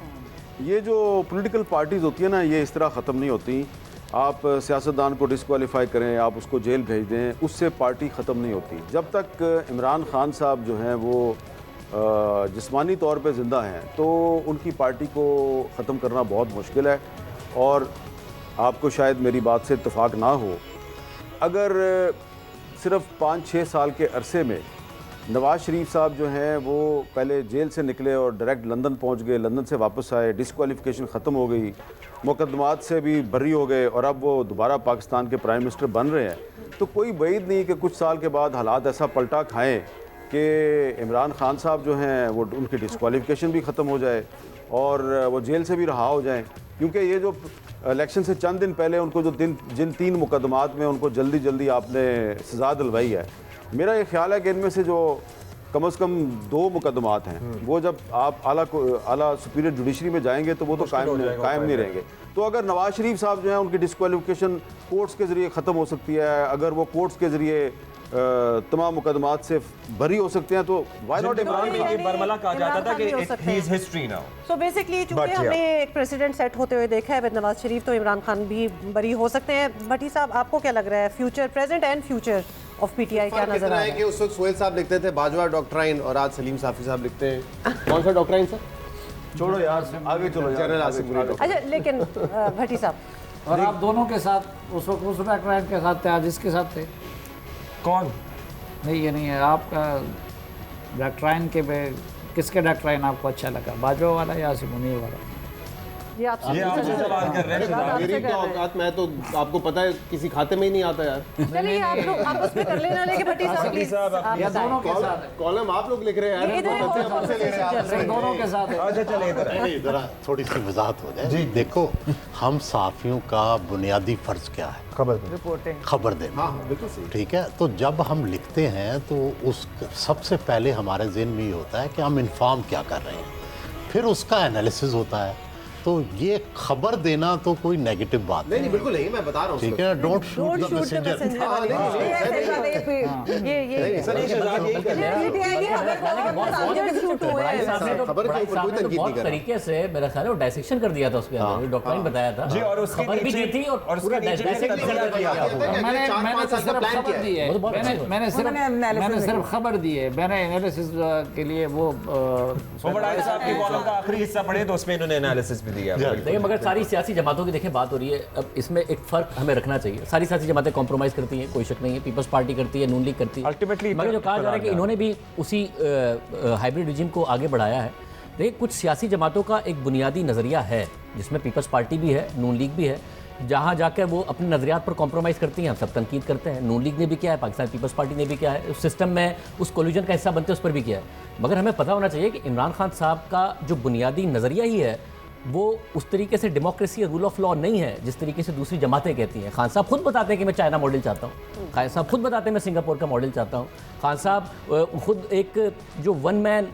ये जो पॉलिटिकल पार्टीज़ होती है ना, ये इस तरह ख़त्म नहीं होती। आप सियासतदान को डिस्क्वालीफाई करें, आप उसको जेल भेज दें, उससे पार्टी ख़त्म नहीं होती। जब तक इमरान खान साहब जो हैं वो जिस्मानी तौर पे ज़िंदा हैं, तो उनकी पार्टी को ख़त्म करना बहुत मुश्किल है। और आपको शायद मेरी बात से इत्तेफाक ना हो, अगर सिर्फ 5-6 साल के अरसे में नवाज शरीफ साहब जो हैं वो पहले जेल से निकले और डायरेक्ट लंदन पहुंच गए, लंदन से वापस आए, डिस्क्वालिफिकेशन ख़त्म हो गई, मुकदमात से भी बरी हो गए और अब वो दोबारा पाकिस्तान के प्राइम मिनिस्टर बन रहे हैं, तो कोई बैद नहीं कि कुछ साल के बाद हालात ऐसा पलटा खाएँ कि इमरान खान साहब जो हैं वो उनकी डिस्क्वालिफिकेशन भी ख़त्म हो जाए और वो जेल से भी रहा हो जाएं। क्योंकि ये जो इलेक्शन से चंद दिन पहले उनको जो जिन 3 मुकदमात में उनको जल्दी जल्दी आपने सज़ा दिलवाई है, मेरा ये ख्याल है कि इनमें से जो कम से कम 2 मुकदमात हैं, वो जब आप आला सुपीरियर जुडिशरी में जाएंगे तो वो तो कायम नहीं रहेंगे। तो अगर नवाज शरीफ साहब जो है उनकी डिस्क्वालिफिकेशन कोर्ट्स के ज़रिए ख़त्म हो सकती है, अगर वो कोर्ट्स के ज़रिए तमाम मुकदमात से बरी हो सकते हैं, तो व्हाई नॉट इमरान खान? बरमला कहा जाता था कि he is history now. So basically चूंकि हमने एक प्रेसिडेंट सेट होते हुए देखा है विद नवाज शरीफ, तो इमरान खान भी बरी हो सकते हैं। भट्टी साहब, आपको क्या लग रहा है, future, present and future of PTI क्या नजर आ रहा है? कि उस वक्त सोहेल साहब लिखते थे बाजवा डॉक्ट्राइन और आज सलीम साफी साहब लिखते हैं कौन सा डॉक्ट्राइन सर? छोड़ो यार, आगे चलो, जनरल आसिफ मुनीर। अच्छा, लेकिन भट्टी साहब, और आप दोनों के साथ उस वक्त उस डॉक्ट्राइन के साथ थे, आज इसके साथ थे? कौन? नहीं, ये नहीं है आपका डॉक्ट्राइन के किसके डॉक्ट्राइन आपको अच्छा लगा, बाजवा वाला या आसिफ मुनीर वाला? ये आपसे सवाल कर रहे हैं। मेरी तो औकात, मैं तो आपको पता है किसी खाते में ही नहीं आता यार। चलिए आप लोग आप उस पे कर लेना, लेकिन भट्टी साहब प्लीज आप या दोनों के साथ है? कॉलम आप लोग लिख रहे हैं यार, हमसे ले रहे हैं। दोनों के साथ है। अच्छा चले इधर नहीं, ज़रा थोड़ी सी वजाहत हो जाए। देखो, हम सहाफ़ियों का बुनियादी फ़र्ज़ क्या है? खबर देना। हाँ, बिल्कुल सही। ठीक है, तो जब हम लिखते हैं तो उस सबसे पहले हमारे ज़हन में ये होता है कि हम इन्फॉर्म क्या कर रहे हैं, फिर उसका एनालिसिस होता है, तो ये खबर देना तो कोई नेगेटिव बात नहीं नहीं बिल्कुल नहीं, मैं बता रहा हूँ ठीक है, डोंट शूट द मैसेंजर। बहुत तरीके से मेरा ख्याल है वो डायसेक्शन कर दिया था उसके अंदर, डॉक्टर बताया था जी, और उसके खबर भी दी थी और पूरा डायसेक्शन कर दिया। मैंने तो सिर्फ खबर दी है, मैंने सिर्फ खबर दी है, मैंने एनालिसिस के लिए वो बड़ाई साहब की कॉलम का आखिरी हिस्सा पढ़े तो उसमें इन्होंने एनालिसिस भी दिया। देखिए मगर सारी सियासी जमातों की देखें बात हो रही है, अब इसमें एक फ़र्क हमें रखना चाहिए। सारी सियासी जमातें कॉम्प्रोमाइज़ करती हैं, कोई शक नहीं है, पीपल्स पार्टी करती है, नून लीग करती है, अल्टीमेटली मगर जो कहा जा रहा है कि इन्होंने भी उसी हाइब्रिड रिजिम को आगे बढ़ाया है। देखिए कुछ सियासी जमातों का एक बुनियादी नज़रिया है जिसमें पीपल्स पार्टी भी है, नून लीग भी है, जहाँ जाकर वो अपने नज़रियात पर कॉम्प्रोमाइज़ करती हैं, हम सब तनकीद करते हैं। नून लीग ने भी किया है, पाकिस्तान पीपल्स पार्टी ने भी किया है, उस सिस्टम में उस कोल्यूजन का हिस्सा बनते उस पर भी किया है। मगर हमें पता होना चाहिए कि इमरान खान साहब का जो बुनियादी नज़रिया ही है वो उस तरीके से डेमोक्रेसी रूल ऑफ लॉ नहीं है जिस तरीके से दूसरी जमातें कहती हैं। खान साहब खुद बताते हैं कि मैं चाइना मॉडल चाहता हूँ, खान साहब खुद बताते हैं मैं सिंगापुर का मॉडल चाहता हूँ, खान साहब खुद एक जो वन मैन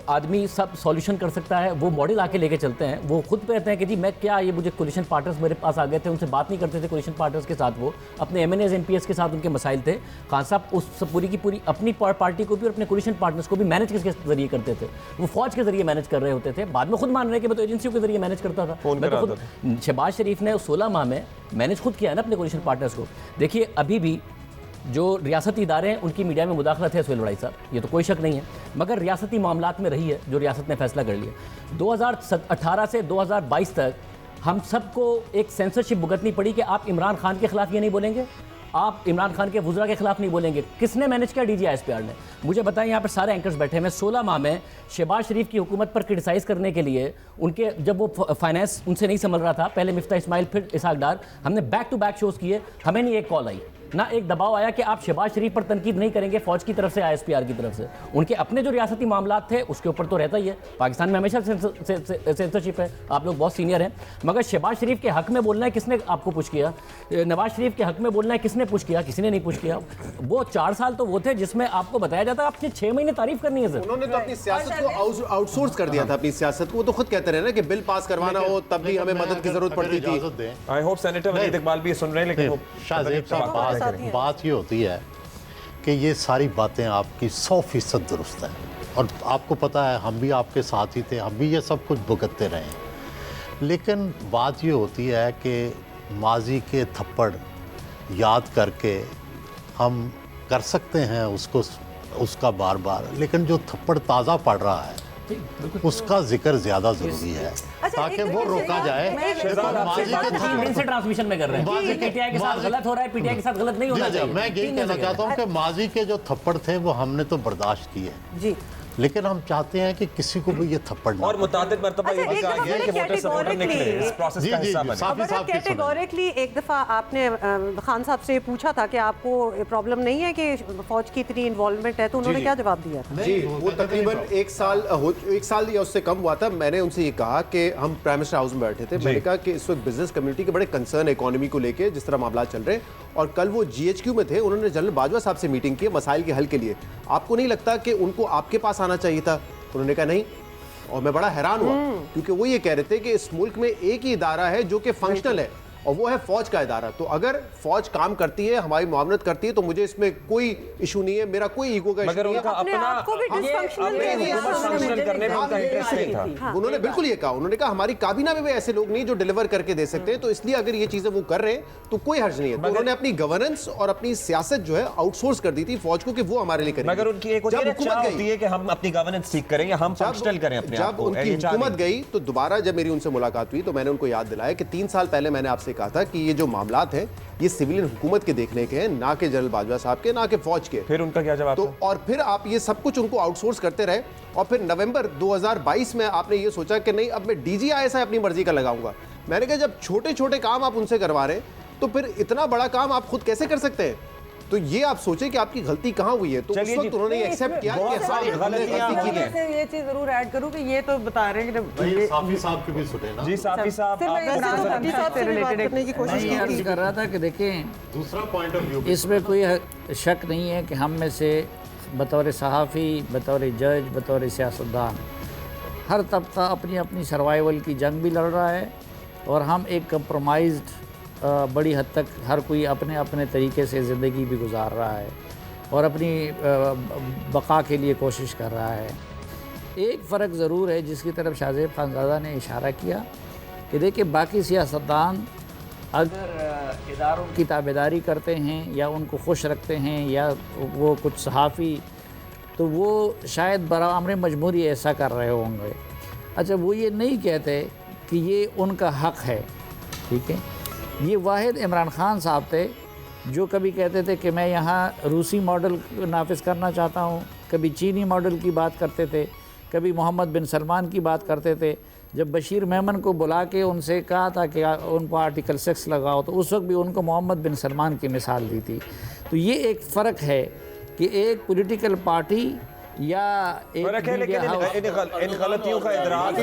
आदमी सब सॉल्यूशन कर सकता है वो मॉडल आके लेके चलते हैं। वो खुद कहते हैं कि जी मैं क्या, ये मुझे कोलिशन पार्टनर्स मेरे पास आ गए थे, उनसे बात नहीं करते थे कोलिशन पार्टनर्स के साथ, वो अपने MNAs MPs के साथ उनके मसाइल थे। खान साहब उस पूरी की पूरी अपनी पार्टी को भी और अपने कोलिशन पार्टनर्स को भी मैनेज किसके जरिए करते थे, वो फौज के जरिए मैनेज कर रहे होते थे। बाद में खुद मान रहे हैं कि मैं तो एजेंसियों के जरिए मैनेज करता था। मैं तो खुद शहबाज शरीफ ने 16 माह में मैनेज खुद किया है ना अपने कोलिशन पार्टनर्स को। देखिए अभी भी जो रियासती इदारे हैं उनकी मीडिया में मुदाखलत है सुहेल बड़ाई साहब, ये तो कोई शक नहीं है, मगर रियासती मामलात में रही है जो रियासत ने फैसला कर लिया। 2018 से 2022 तक हम सबको एक सेंसरशिप भुगतनी पड़ी कि आप इमरान खान के खिलाफ ये नहीं बोलेंगे, आप इमरान खान के वुज़रा के खिलाफ नहीं बोलेंगे। किसने मैनेज किया? DG ISPR ने। मुझे बताएं, यहाँ पर सारे एंकर्स बैठे हैं, 16 माह में शहबाज शरीफ की हुकूमत पर क्रिटिसाइज़ करने के लिए उनके जब वो फाइनेंस उनसे नहीं संभल रहा था, पहले मिफ्ता इस्माइल फिर इसहाक डार, हमने बैक टू बैक शोज़ किए, हमें नहीं एक कॉल आई ना एक दबाव आया कि आप शहबाज शरीफ पर तनकीद नहीं करेंगे फौज की तरफ से ISPR की तरफ से। उनके अपने जो रियासती मामलात थे उसके ऊपर तो रहता ही है, पाकिस्तान में हमेशा सेंसरशिप है, आप लोग बहुत सीनियर हैं, मगर शहबाज शरीफ के हक में बोलना है किसने आपको पुश किया? नवाज शरीफ के हक में बोलना है किसने पुश किया? किसी ने नहीं पुश किया। वो 4 साल तो वो थे जिसमें आपको बताया जाता है आपने 6 महीने तारीफ करनी है सर। उन्होंने तो अपनी सियासत को आउटसोर्स कर दिया था, अपनी सियासत को। वो तो खुद कहते रहे ना कि बिल पास करवाना हो तब भी हमें मदद की जरूरत पड़ती थी। I hope senator Waleed Iqbal भी सुन रहे हैं, लेकिन शाहजेब साहब बात ये होती है कि ये सारी बातें आपकी 100% दुरुस्त हैं, और आपको पता है हम भी आपके साथ ही थे, हम भी ये सब कुछ भुगतते रहे हैं। लेकिन बात ये होती है कि माजी के थप्पड़ याद करके हम कर सकते हैं उसका बार बार, लेकिन जो थप्पड़ ताज़ा पड़ रहा है उसका जिक्र ज्यादा जरूरी है ताकि वो रोका जाए। ट्रांसमिशन में कर रहे हैं पीटीआई के साथ गलत हो रहा है, पीटीआई के साथ गलत नहीं होना चाहिए। मैं यही कहना चाहता हूँ कि माजी के जो थप्पड़ थे वो हमने तो बर्दाश्त किए जी, लेकिन हम चाहते हैं कि किसी को भी ये थप्पड़ ना। और मुताबिद मर्तबा ये भी कहा गया है कि वोटर सपोर्टर निकले इस प्रोसेस का हिस्सा बने। कैटेगोरिकली एक दफ़ा आपने खान साहब से पूछा था कि आपको प्रॉब्लम नहीं है कि फौज की इतनी इन्वॉल्वमेंट है, तो उन्होंने क्या जवाब दिया था? जी, वो तकरीबन एक साल या उससे कम हुआ था। मैंने उनसे ये कहा कि हम प्राइम मिनिस्टर हाउस में बैठे थे, मैंने कहा कि इस वक्त बिजनेस कम्युनिटी के बड़े कंसर्न है इकोनॉमी को लेके, जिस तरह मामला चल रहे हैं, और कल वो GHQ में थे, उन्होंने जनरल बाजवा साहब से मीटिंग की मसाइल के हल के लिए। आपको नहीं लगता कि उनको आपके पास आना चाहिए था? उन्होंने कहा नहीं, और मैं बड़ा हैरान हुआ क्योंकि वो ये कह रहे थे कि इस मुल्क में एक ही इदारा है जो कि फंक्शनल है और वो है फौज का इदारा। तो अगर फौज काम करती है, हमारी मुआवनत करती है, तो मुझे इसमें कोई इशू नहीं है, मेरा कोई ईगो का इशू नहीं है। उन्होंने बिल्कुल ये कहा, उन्होंने कहा हमारी काबीना में भी ऐसे लोग नहीं जो डिलीवर करके दे सकते हैं, तो इसलिए अगर ये चीजें वो कर रहे हैं तो कोई हर्ज नहीं है। तो उन्होंने अपनी गवर्नेंस और अपनी सियासत जो है आउटसोर्स कर दी थी फौज को कि वो हमारे लिए करेंगे। मगर उनकी एक हुकूमत होती है कि हम अपनी गवर्नेंस ठीक करें या हम फंक्शनल करें अपने आप को। जब उनकी हुकूमत गई तो दोबारा जब मेरी उनसे मुलाकात हुई तो मैंने उनको याद दिलाया कि 3 साल पहले मैंने आपसे कहा था कि ये जो मामलात हैं ये सिविलियन हुकूमत के देखने के हैं, ना कि जनरल बाजवा साहब के, ना कि फौज के। फिर उनका क्या जवाब तो था? और फिर आप ये सब कुछ उनको आउटसोर्स करते रहे, और फिर नवंबर 2022 में आपने ये सोचा कि नहीं अब मैं DG ISI अपनी मर्जी का लगाऊंगा। मैंने कहा जब छोटे छोटे काम आप उनसे करवा रहे हैं तो फिर इतना बड़ा काम आप खुद कैसे कर सकते हैं? तो ये आप सोचे कि आपकी गलती कहाँ हुई है। तो उस वक्त उन्होंने एक्सेप्ट किया कि सारी गलतियां की हैं। ये चीज जरूर ऐड करूं कि ये तो बता रहे हैं कि साफी साहब की भी सुने ना। जी साफी साहब से रिलेटेड करने की कोशिश अर्ज कर रहा था कि देखें दूसरा पॉइंट ऑफ व्यू इसमें कोई शक नहीं है कि हम में से बतौर सहाफ़ी, बतौर जज, बतौर सियासतदान हर तबका अपनी अपनी सर्वाइवल की जंग भी लड़ रहा है और हम एक कंप्रोमाइज्ड बड़ी हद तक हर कोई अपने अपने तरीके से ज़िंदगी भी गुजार रहा है और अपनी बका के लिए कोशिश कर रहा है। एक फ़र्क ज़रूर है जिसकी तरफ शाहज़ेब खानज़ादा ने इशारा किया कि देखिए बाकी सियासतदान अगर इदारों की ताबेदारी करते हैं या उनको खुश रखते हैं या वो कुछ सहाफ़ी तो वो शायद बरामर मजबूरी ऐसा कर रहे होंगे। अच्छा, वो ये नहीं कहते कि ये उनका हक़ है, ठीक है। ये वाहिद इमरान खान साहब थे जो कभी कहते थे कि मैं यहाँ रूसी मॉडल नाफिज करना चाहता हूँ, कभी चीनी मॉडल की बात करते थे, कभी मोहम्मद बिन सलमान की बात करते थे। जब बशीर मेमन को बुला के उनसे कहा था कि उनको आर्टिकल 6 लगाओ तो उस वक्त भी उनको मोहम्मद बिन सलमान की मिसाल दी थी। तो ये एक फ़र्क है कि एक पॉलिटिकल पार्टी या एक लेकिन इन गलतियों का इदराक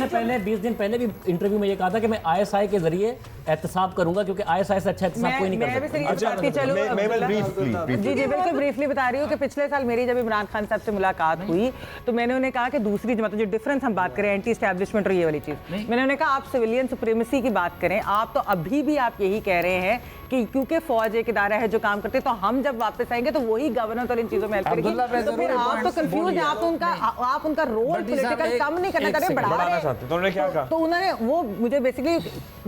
पहले 20 दिन पहले भी इंटरव्यू में ये कहा था कि मैं ISI के जरिए एहतसाब करूंगा क्योंकि ISI से अच्छा एहतसाब कोई नहीं कर सकता। जी बिल्कुल ब्रीफली बता रही हूँ कि पिछले साल मेरी जब इमरान खान साहब से मुलाकात हुई तो मैंने उन्हें कहा कि दूसरी जमात जो डिफरेंस हम बात करें एंटी एस्टैब्लिशमेंट और ये वाली चीज़, मैंने उन्हें कहा आप सिविलियन सुप्रीमेसी की बात करें, आप तो अभी भी आप यही कह रहे हैं कि क्योंकि फौज एक इदारा है जो काम करते हैं तो हम जब वापस आएंगे तो वही गवर्नेंस और इन चीजों में हेल्प करेगी। तो फिर आप तो कंफ्यूज हैं, आप उनका रोल पॉलिटिकल कम नहीं करना चाहते, बढ़ा रहे हैं। तो उन्होंने क्या कहा? तो उन्होंने वो मुझे बेसिकली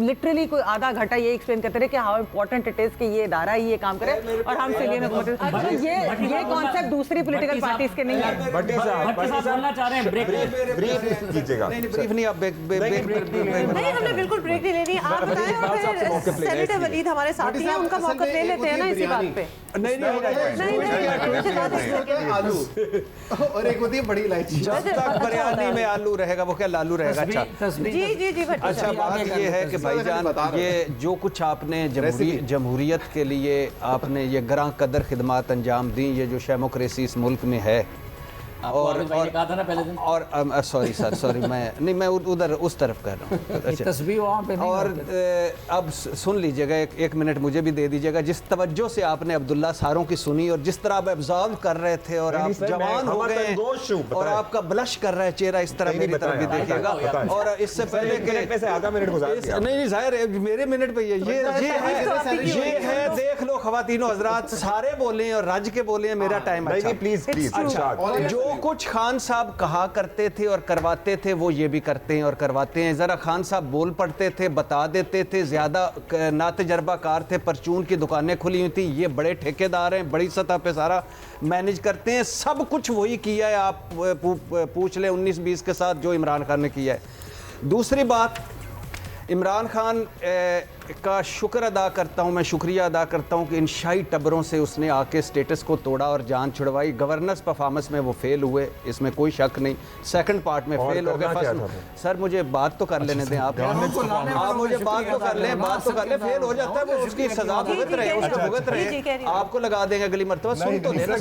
लिटरली कोई आधा घंटा ये एक्सप्लेन करते रहे कि हाउ इंपॉर्टेंट इट इज कि ये इदारा ये काम करे और हम सिविलियन हुकूमत। ये कॉन्सेप्ट दूसरी पॉलिटिकल पार्टीज के नहीं है। भट्टी साहब बोलना चाह रहे हैं ब्रेक कीजिएगा। ब्रीफ नहीं, आप नहीं, हमने बिल्कुल ब्रेक नहीं लेनी। आप बताएं और फिर सेनेटर वलीद हमारे साथ ही हैं, उनका मौका ले लेते हैं ना इसी बात पे। आलू और एक होती है बड़ी इलायची। जब तक बिरयानी में आलू रहेगा वो क्या लालू रहेगा? अच्छा जी अच्छा, बात ये है कि भाईजान ये जो कुछ आपने जमहूरियत के लिए आपने ये ग्रां कदर खिदमत अंजाम दी, ये जो डेमोक्रेसी इस मुल्क में है और सॉरी मैं उधर उस तरफ कर रहा हूँ। तस्वीर वहाँ पे नहीं। और अब सुन लीजिएगा, एक मिनट मुझे भी दे दीजिएगा। जिस तवज्जो से आपने अब्दुल्ला सारों की सुनी और जिस तरह आप ऑब्जर्व कर रहे थे और आप जवान हो गए और आपका ब्लश कर रहा है चेहरा, इस तरह मेरी तरफ भी देखिएगा। और इससे पहले के आधा मिनट गुजार नहीं जाहिर है मेरे मिनट पे ये है देख लो खवातीनो हजरात, सारे बोले और रज के बोले मेरा टाइम। प्लीज जो कुछ खान साहब कहा करते थे और करवाते थे वो ये भी करते हैं और करवाते हैं। ज़रा खान साहब बोल पड़ते थे, बता देते थे, ज़्यादा ना तजर्बाकार थे, परचून की दुकानें खुली हुई थी। ये बड़े ठेकेदार हैं, बड़ी सतह पे सारा मैनेज करते हैं, सब कुछ वही किया है। आप पूछ लें 19-20 के साथ जो इमरान खान ने किया है। दूसरी बात, इमरान खान का शुक्र अदा करता हूँ, मैं शुक्रिया अदा करता हूँ कि इन शाही टबरों से उसने आके स्टेटस को तोड़ा और जान छुड़वाई। गवर्नेंस परफॉर्मेंस में वो फेल हुए, इसमें कोई शक नहीं। सेकंड पार्ट में फेल हो गए। सर मुझे बात तो कर लेने दें आप मुझे बात तो कर लें, फेल हो जाता है वो, उसकी सजा भुगत रहे, उसको भुगत रहे। आपको लगा देंगे अगली मरतबा, सुन तो लेना।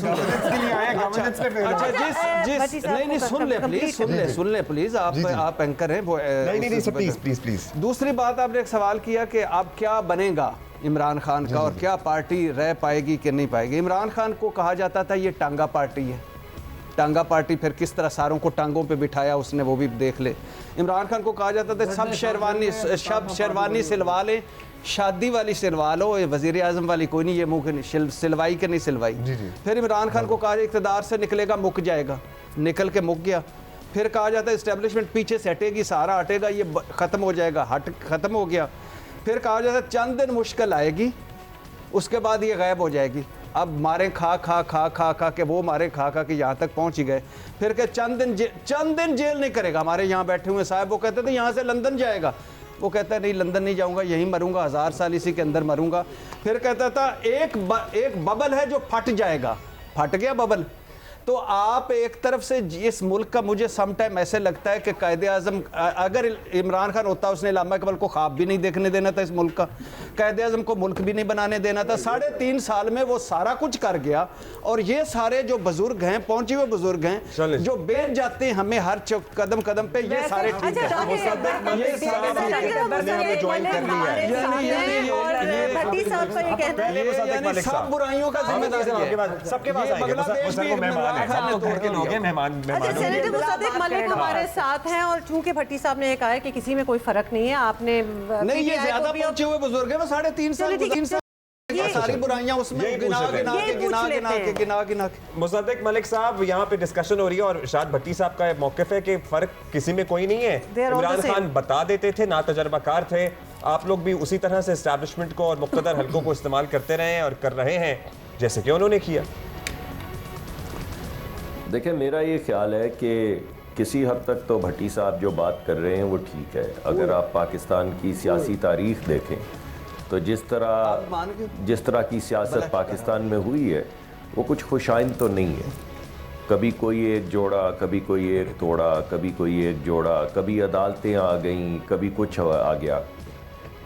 नहीं सुन ले प्लीज, आप एंकर हैं वो। प्लीज। दूसरी बात, आपने एक सवाल किया कि अब क्या बनेगा इमरान खान का और क्या पार्टी रह पाएगी कि नहीं पाएगी। इमरान खान को कहा जाता था ये टांगा पार्टी है। टांगा पार्टी फिर किस तरह सारों को टांगों पे बिठाया उसने, वो भी देख ले। इमरान खान को कहा जाता था सब शेरवानी सिलवा लें, शादी वाली सिलवा लो, वजीर आजम वाली कोई नहीं, ये मुँह सिलवाई के नहीं सिलवाई। फिर इमरान खान को कहा इक़्तिदार से निकलेगा मुक जाएगा, निकल के मुक गया। फिर कहा जाता है इस्टेब्लिशमेंट पीछे से हटेगी, सारा हटेगा, ये ख़त्म हो जाएगा, ख़त्म हो गया। फिर कहा जाता है चंद दिन मुश्किल आएगी, उसके बाद ये गायब हो जाएगी। अब मारे खा के वो मारे खा के यहाँ तक पहुँच ही गए। फिर के चंद दिन जेल नहीं करेगा। हमारे यहाँ बैठे हुए साहब वो कहते थे यहाँ से लंदन जाएगा, वो कहता है नहीं लंदन नहीं जाऊँगा, यहीं मरूंगा, 1000 साल इसी के अंदर मरूंगा। फिर कहता था एक बबल है जो फट जाएगा, फट गया बबल। तो आप एक तरफ से इस मुल्क का, मुझे सम टाइम ऐसे लगता है कि कायदे-आज़म अगर इमरान खान होता उसने अल्लामा इकबाल को ख्वाब भी नहीं देखने देना था इस मुल्क का, कायदे-आज़म को मुल्क भी नहीं बनाने देना था। 3.5 साल में वो सारा कुछ कर गया। और ये सारे जो बुजुर्ग हैं, पहुंचे हुए बुजुर्ग हैं जो बेच जाते हैं हमें हर कदम कदम पे, ये सारे ठीक है। सब बुराइयों का जिम्मेदार है, सबके पास हम तो घर के लोग हैं, मेहमान अच्छा, मेहमानों सेनेटर के। मुसद्दिक मलिक हमारे साथ हैं और चूंकि भट्टी साहब ने कहा है कि किसी में कोई फर्क नहीं है, आपने नहीं, ये ज्यादा पहुंचे हुए बुजुर्ग है, वो 3.5 साल, 3 साल सारी बुराइयां उसमें गिना गिना के। मुसद्दिक मलिक साहब, यहाँ पे डिस्कशन हो रही है और इरशाद भट्टी साहब का मौक़िफ़ है कि फ़र्क किसी में कोई नहीं है। इमरान खान बता देते थे, ना तजर्बाकार थे, आप लोग भी उसी तरह से एस्टैब्लिशमेंट को और मुक़्तदर हल्कों को इस्तेमाल करते रहे हैं और कर रहे हैं जैसे कि उन्होंने किया। देखिए, मेरा ये ख्याल है कि किसी हद तक तो भट्टी साहब जो बात कर रहे हैं वो ठीक है। अगर आप पाकिस्तान की सियासी तारीख़ देखें तो जिस तरह की सियासत पाकिस्तान में हुई है वो कुछ खुशाइन तो नहीं है। कभी कोई एक जोड़ा, कभी कोई एक तोड़ा, कभी कोई एक जोड़ा, कभी अदालतें आ गईं, कभी कुछ आ गया।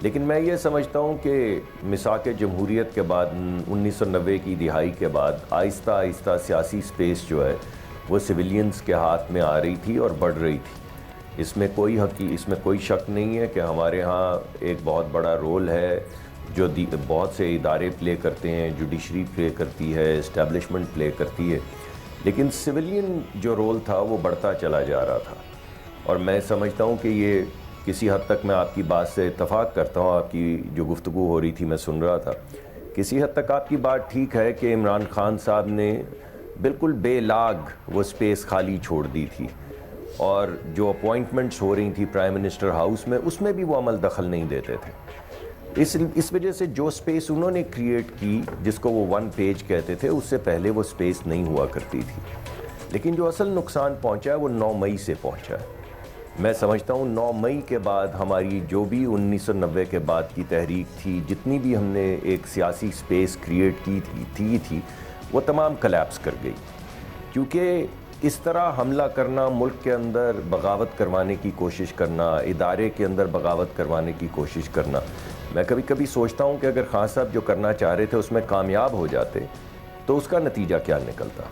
लेकिन मैं ये समझता हूँ कि मिसाक जमहूरियत के बाद 1990 की दिहाई के बाद आहिस्ता आहिस्ता सियासी स्पेस जो है वो सिविलियंस के हाथ में आ रही थी और बढ़ रही थी। इसमें कोई शक नहीं है कि हमारे यहाँ एक बहुत बड़ा रोल है जो बहुत से इदारे प्ले करते हैं, जुडिशरी प्ले करती है, इस्टेब्लिशमेंट प्ले करती है, लेकिन सिविलियन जो रोल था वो बढ़ता चला जा रहा था। और मैं समझता हूँ कि ये किसी हद तक, मैं आपकी बात से इत्तफाक करता हूँ, आपकी जो गुफ्तगू हो रही थी मैं सुन रहा था, किसी हद तक आपकी बात ठीक है कि इमरान खान साहब ने बिल्कुल बेलाग वो स्पेस खाली छोड़ दी थी और जो अपॉइंटमेंट्स हो रही थी प्राइम मिनिस्टर हाउस में उसमें भी वो अमल दखल नहीं देते थे। इस वजह से जो स्पेस उन्होंने क्रिएट की, जिसको वो 1 पेज कहते थे, उससे पहले वो स्पेस नहीं हुआ करती थी। लेकिन जो असल नुकसान पहुंचा है वो 9 मई से पहुंचा है। मैं समझता हूँ 9 मई के बाद हमारी जो भी 1990 के बाद की तहरीक थी, जितनी भी हमने एक सियासी स्पेस क्रिएट की थी वो तमाम कलैप्स कर गई। क्योंकि इस तरह हमला करना, मुल्क के अंदर बगावत करवाने की कोशिश करना, इदारे के अंदर बगावत करवाने की कोशिश करना, मैं कभी कभी सोचता हूँ कि अगर खान साहब जो करना चाह रहे थे उसमें कामयाब हो जाते तो उसका नतीजा क्या निकलता।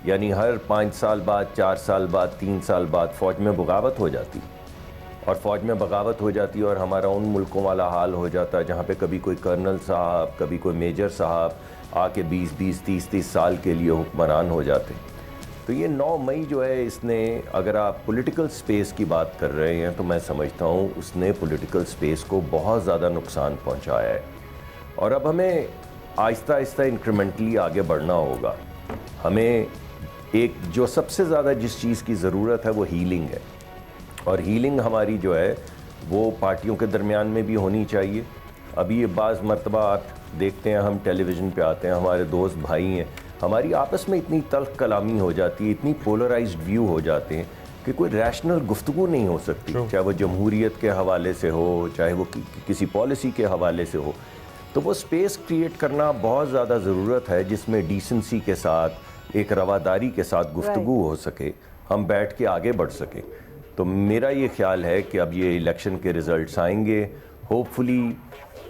यानी हर 5 साल बाद, 4 साल बाद, 3 साल बाद फ़ौज में बगावत हो जाती, और फ़ौज में बगावत हो जाती और हमारा उन मुल्कों वाला हाल हो जाता जहाँ पे कभी कोई कर्नल साहब, कभी कोई मेजर साहब आके 20-20, 30-30 साल के लिए हुक्मरान हो जाते। तो ये 9 मई जो है, इसने, अगर आप पॉलिटिकल स्पेस की बात कर रहे हैं तो मैं समझता हूँ उसने पॉलिटिकल स्पेस को बहुत ज़्यादा नुकसान पहुँचाया है। और अब हमें आहिस्ता आहिस्ता इंक्रीमेंटली आगे बढ़ना होगा। हमें एक जो सबसे ज़्यादा जिस चीज़ की ज़रूरत है वो हीलिंग है, और हीलिंग हमारी जो है वो पार्टियों के दरमियान में भी होनी चाहिए। अभी ये बाज़ मरतबा आप देखते हैं, हम टेलीविज़न पे आते हैं, हमारे दोस्त भाई हैं, हमारी आपस में इतनी तल्ख कलामी हो जाती है, इतनी पोलराइज्ड व्यू हो जाते हैं कि कोई रैशनल गुफ्तगू नहीं हो सकती, चाहे वो जमहूरियत के हवाले से हो, चाहे वो किसी पॉलिसी के हवाले से हो। तो वो स्पेस क्रिएट करना बहुत ज़्यादा ज़रूरत है जिसमें डिसेंसी के साथ, एक रवादारी के साथ गुफ्तगू हो सके, हम बैठ के आगे बढ़ सकें। तो मेरा ये ख्याल है कि अब ये इलेक्शन के रिज़ल्ट्स आएंगे, होपफुली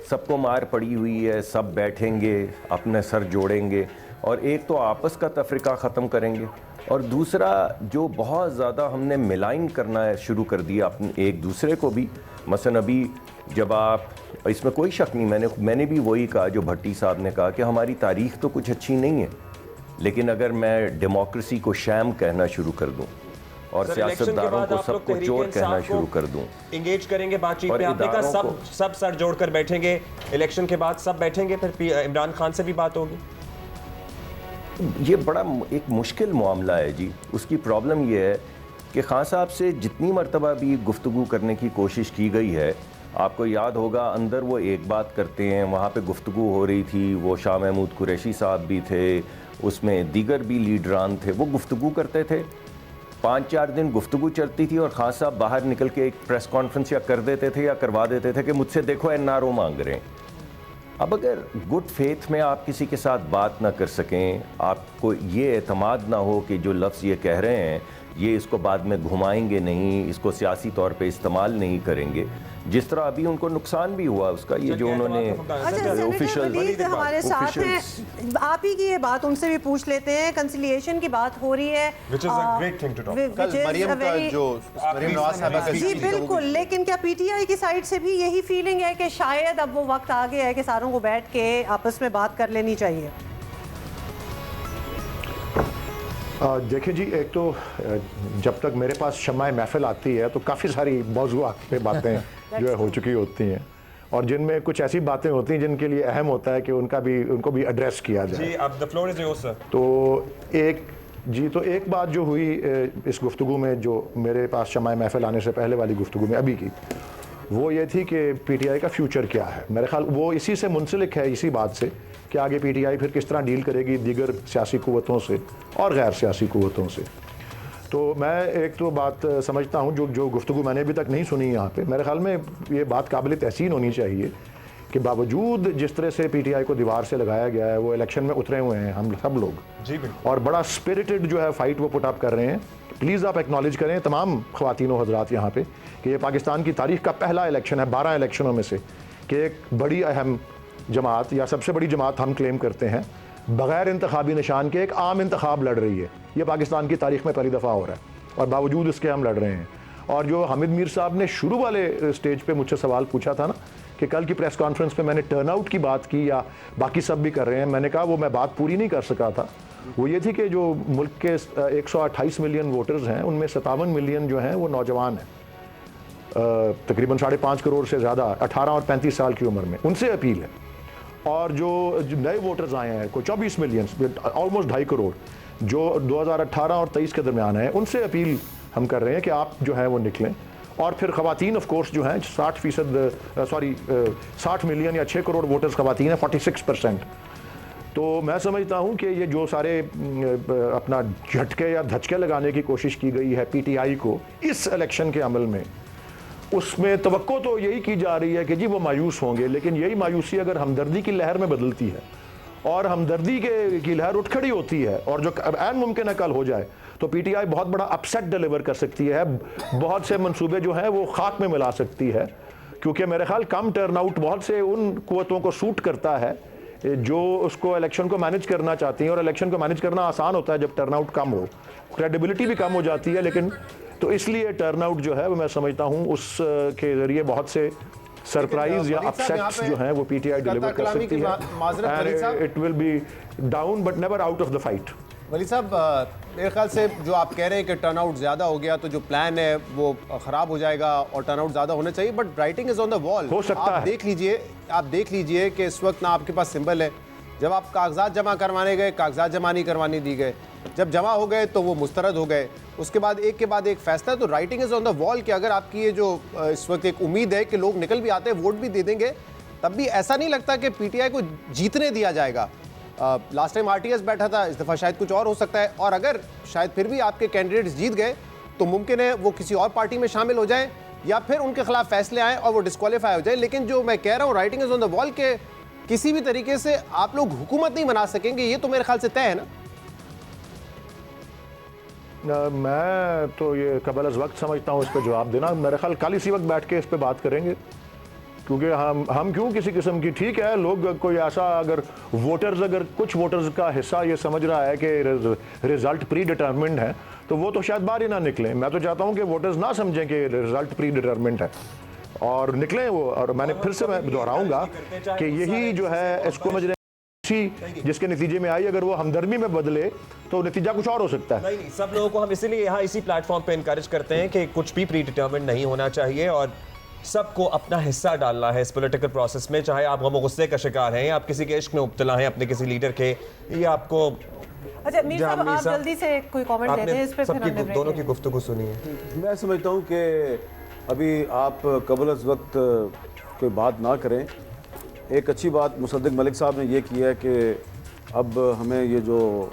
सबको मार पड़ी हुई है, सब बैठेंगे, अपने सर जोड़ेंगे और एक तो आपस का तफरीका ख़त्म करेंगे, और दूसरा जो बहुत ज़्यादा हमने मिलाइन करना है शुरू कर दिया अपने एक दूसरे को भी। मसलन अभी जब आप, इसमें कोई शक नहीं, मैंने भी वही कहा जो भट्टी साहब ने कहा कि हमारी तारीख़ तो कुछ अच्छी नहीं है, लेकिन अगर मैं डेमोक्रेसी को शैम कहना शुरू कर दूँ और सियासतदारों को सबको चोर कहना शुरू कर दूं, इंगेज करेंगे बातचीत में, आपने कहा सब सर जोड़कर बैठेंगे, इलेक्शन के बाद सब बैठेंगे, फिर इमरान खान से भी बात होगी। ये बड़ा एक मुश्किल मामला है जी। उसकी प्रॉब्लम ये है कि खान साहब से जितनी मरतबा भी गुफ्तगू करने की कोशिश की गई है, आपको याद होगा अंदर वो एक बात करते हैं, वहाँ पे गुफ्तगू हो रही थी, वो शाह महमूद कुरैशी साहब भी थे, उसमें दीगर भी लीडरान थे, वो गुफ्तगू करते थे, 5-4 दिन गुफ्तगू चलती थी और खान साहब बाहर निकल के एक प्रेस कॉन्फ्रेंस या कर देते थे या करवा देते थे कि मुझसे देखो NRO मांग रहे हैं। अब अगर गुड फेथ में आप किसी के साथ बात ना कर सकें, आपको ये एतमाद ना हो कि जो लफ्ज़ ये कह रहे हैं ये इसको बाद में घुमाएंगे नहीं, इसको सियासी तौर पे इस्तेमाल नहीं करेंगे, जिस तरह अभी उनको नुकसान भी हुआ उसका, ये जो उन्होंने ऑफिशियल हमारे साथ हैं, आप ही की ये बात उनसे भी पूछ लेते हैं। कंसिलिएशन की बात हो रही है, जी बिल्कुल, लेकिन क्या PTI की साइड से भी यही फीलिंग है कि शायद अब वो वक्त आ गया है कि सारों को बैठ के आपस में बात कर लेनी चाहिए? देखिए जी, एक तो जब तक मेरे पास शम्माए महफिल आती है तो काफ़ी सारी मौज़ूआत पे बातें जो है हो चुकी होती हैं, और जिनमें कुछ ऐसी बातें होती हैं जिनके लिए अहम होता है कि उनको भी एड्रेस किया जाए। जी, अब the floor is yours sir. तो एक बात जो हुई इस गुफ्तगू में, जो मेरे पास शम्माए महफिल आने से पहले वाली गुफ्तगू में अभी की, वो ये थी कि पीटीआई का फ्यूचर क्या है। मेरे ख्याल वो इसी से मुंसलिक है, इसी बात से कि आगे पीटीआई फिर किस तरह डील करेगी दीगर सियासी कुव्वतों से और गैर सियासी कुव्वतों से। तो मैं एक तो बात समझता हूँ, जो गुफ्तगू मैंने अभी तक नहीं सुनी यहाँ पे, मेरे ख्याल में ये बात काबिल तहसीन होनी चाहिए कि बावजूद जिस तरह से पीटीआई को दीवार से लगाया गया है, वो इलेक्शन में उतरे हुए हैं हम सब लोग जी बिल्कुल, और बड़ा स्पिरिटेड जो है फाइट वो पुट अप कर रहे हैं। प्लीज़ आप एक्नॉलेज करें तमाम ख़वातीन हज़रात यहाँ पे कि ये पाकिस्तान की तारीख का पहला इलेक्शन है 12 इलेक्शनों में से कि एक बड़ी अहम जमात या सबसे बड़ी जमात हम क्लेम करते हैं बग़ैर इंतखाबी निशान के एक आम इंतखाब लड़ रही है। ये पाकिस्तान की तारीख में पहली दफ़ा हो रहा है और बावजूद इसके हम लड़ रहे हैं। और जो हामिद मीर साहब ने शुरू वाले स्टेज पे मुझसे सवाल पूछा था ना कि कल की प्रेस कॉन्फ्रेंस पे मैंने टर्नआउट की बात की या बाकी सब भी कर रहे हैं, मैंने कहा वो मैं बात पूरी नहीं कर सका था। वो ये थी कि जो मुल्क के 128 मिलियन वोटर्स हैं उनमें 57 मिलियन जो हैं वो नौजवान हैं, तकरीबन 5.5 करोड़ से ज़्यादा 18 और 35 साल की उम्र में, उनसे अपील है। और जो नए वोटर्स आए हैं कोई 24 मिलियन, ऑलमोस्ट 2.5 करोड़, जो 2018 और 23 के दरमियान हैं, उनसे अपील हम कर रहे हैं कि आप जो है वो निकलें। और फिर ख़वातीन ऑफ कोर्स जो हैं 60 मिलियन या 6 करोड़ वोटर्स ख़वातीन हैं, 46%। तो मैं समझता हूँ कि ये जो सारे अपना झटके या धचके लगाने की कोशिश की गई है पीटीआई को इस इलेक्शन के अमल में, उसमें तवक्को तो यही की जा रही है कि जी वो मायूस होंगे, लेकिन यही मायूसी अगर हमदर्दी की लहर में बदलती है और हमदर्दी की लहर उठ खड़ी होती है और जो ऐन मुमकिन है कल हो जाए, तो पीटीआई बहुत बड़ा अपसेट डिलीवर कर सकती है, बहुत से मंसूबे जो हैं वो खाक में मिला सकती है। क्योंकि मेरे ख्याल कम टर्नआउट बहुत से उन कुव्वतों को सूट करता है जो उसको इलेक्शन को मैनेज करना चाहती हैं, और इलेक्शन को मैनेज करना आसान होता है जब टर्नआउट कम हो, क्रेडिबिलिटी भी कम हो जाती है। लेकिन तो इसलिए टर्नआउट जो है वो मैं समझता हूँ उसके ज़रिए बहुत से सरप्राइज या अपसेट्स जो हैं वो पीटीआई डिलीवर कर सकती है, and it will be down but never out of the fight. Wali साहब, मेरे ख्याल से जो आप कह रहे हैं कि टर्नआउट ज़्यादा हो गया तो जो प्लान है वो ख़राब हो जाएगा और टर्नआउट ज़्यादा होना चाहिए, but writing is on the wall. हो सकता है। आप देख लीजिए कि इस वक्त ना आपके पास सिंबल है, जब आप कागजात जमा करवाने गए कागजात जमा नहीं करवाने दी गए, जब जमा हो गए तो वो मुस्तरद हो गए, उसके बाद एक फैसला। तो writing is on the wall कि अगर आपकी ये जो इस वक्त एक उम्मीद है कि लोग निकल भी आते हैं वोट भी दे देंगे, तब भी ऐसा नहीं लगता कि पीटीआई को जीतने दिया जाएगा। लास्ट टाइम आरटीएस बैठा था, इस दफ़ा शायद कुछ और हो सकता है, और अगर शायद फिर भी आपके कैंडिडेट्स जीत गए तो मुमकिन है वो किसी और पार्टी में शामिल हो जाए या फिर उनके खिलाफ फैसले आए और वो डिस्क्वालीफाई हो जाए। लेकिन जो मैं कह रहा हूँ writing is on the wall के किसी भी तरीके से आप लोग हुकूमत नहीं बना सकेंगे, ये तो मेरे ख्याल से तय है ना। मैं तो ये कबल अज़ वक्त समझता हूँ इस पर जवाब देना। मेरे ख्याल कल इसी वक्त बैठ के इस पर बात करेंगे, क्योंकि हम क्यों किसी किस्म की, ठीक है लोग कोई ऐसा अगर कुछ वोटर्स का हिस्सा ये समझ रहा है कि रिजल्ट प्री डिटर्मिन्ड है तो वो तो शायद बाहर ही ना निकलें। मैं तो चाहता हूँ कि वोटर्स ना समझें कि रिजल्ट प्री डिटर्मिन्ड है और निकलें वो। और मैंने फिर से मैं दोहराऊंगा कि यही जो है इसको समझ रहे जिसके नतीजे में आई, अगर वो हमदर्दी में बदले तो नतीजा कुछ और हो सकता है। नहीं, सब लोगों को हम इसीलिए यहाँ इसी प्लेटफॉर्म पे इनकरेज करते हैं कि कुछ भी प्री डिटर्मिन्ड नहीं होना चाहिए और सबको अपना हिस्सा डालना है इस पॉलिटिकल प्रोसेस में। चाहे आप गम गुस्से का शिकार हैं, आप किसी के इश्क में मुब्तला हैं अपने किसी लीडर के, ये आपको। अच्छा मीर साहब, आप जल्दी से कोई कमेंट देते हैं इस पे, फिर हमने दोनों की गुफ्तगू सुनी है। मैं समझता हूँ कि अभी आप कबल अज़ वक्त कोई बात ना करें। एक अच्छी बात मुसद्दिक मलिक साहब ने ये की है कि अब हमें ये जो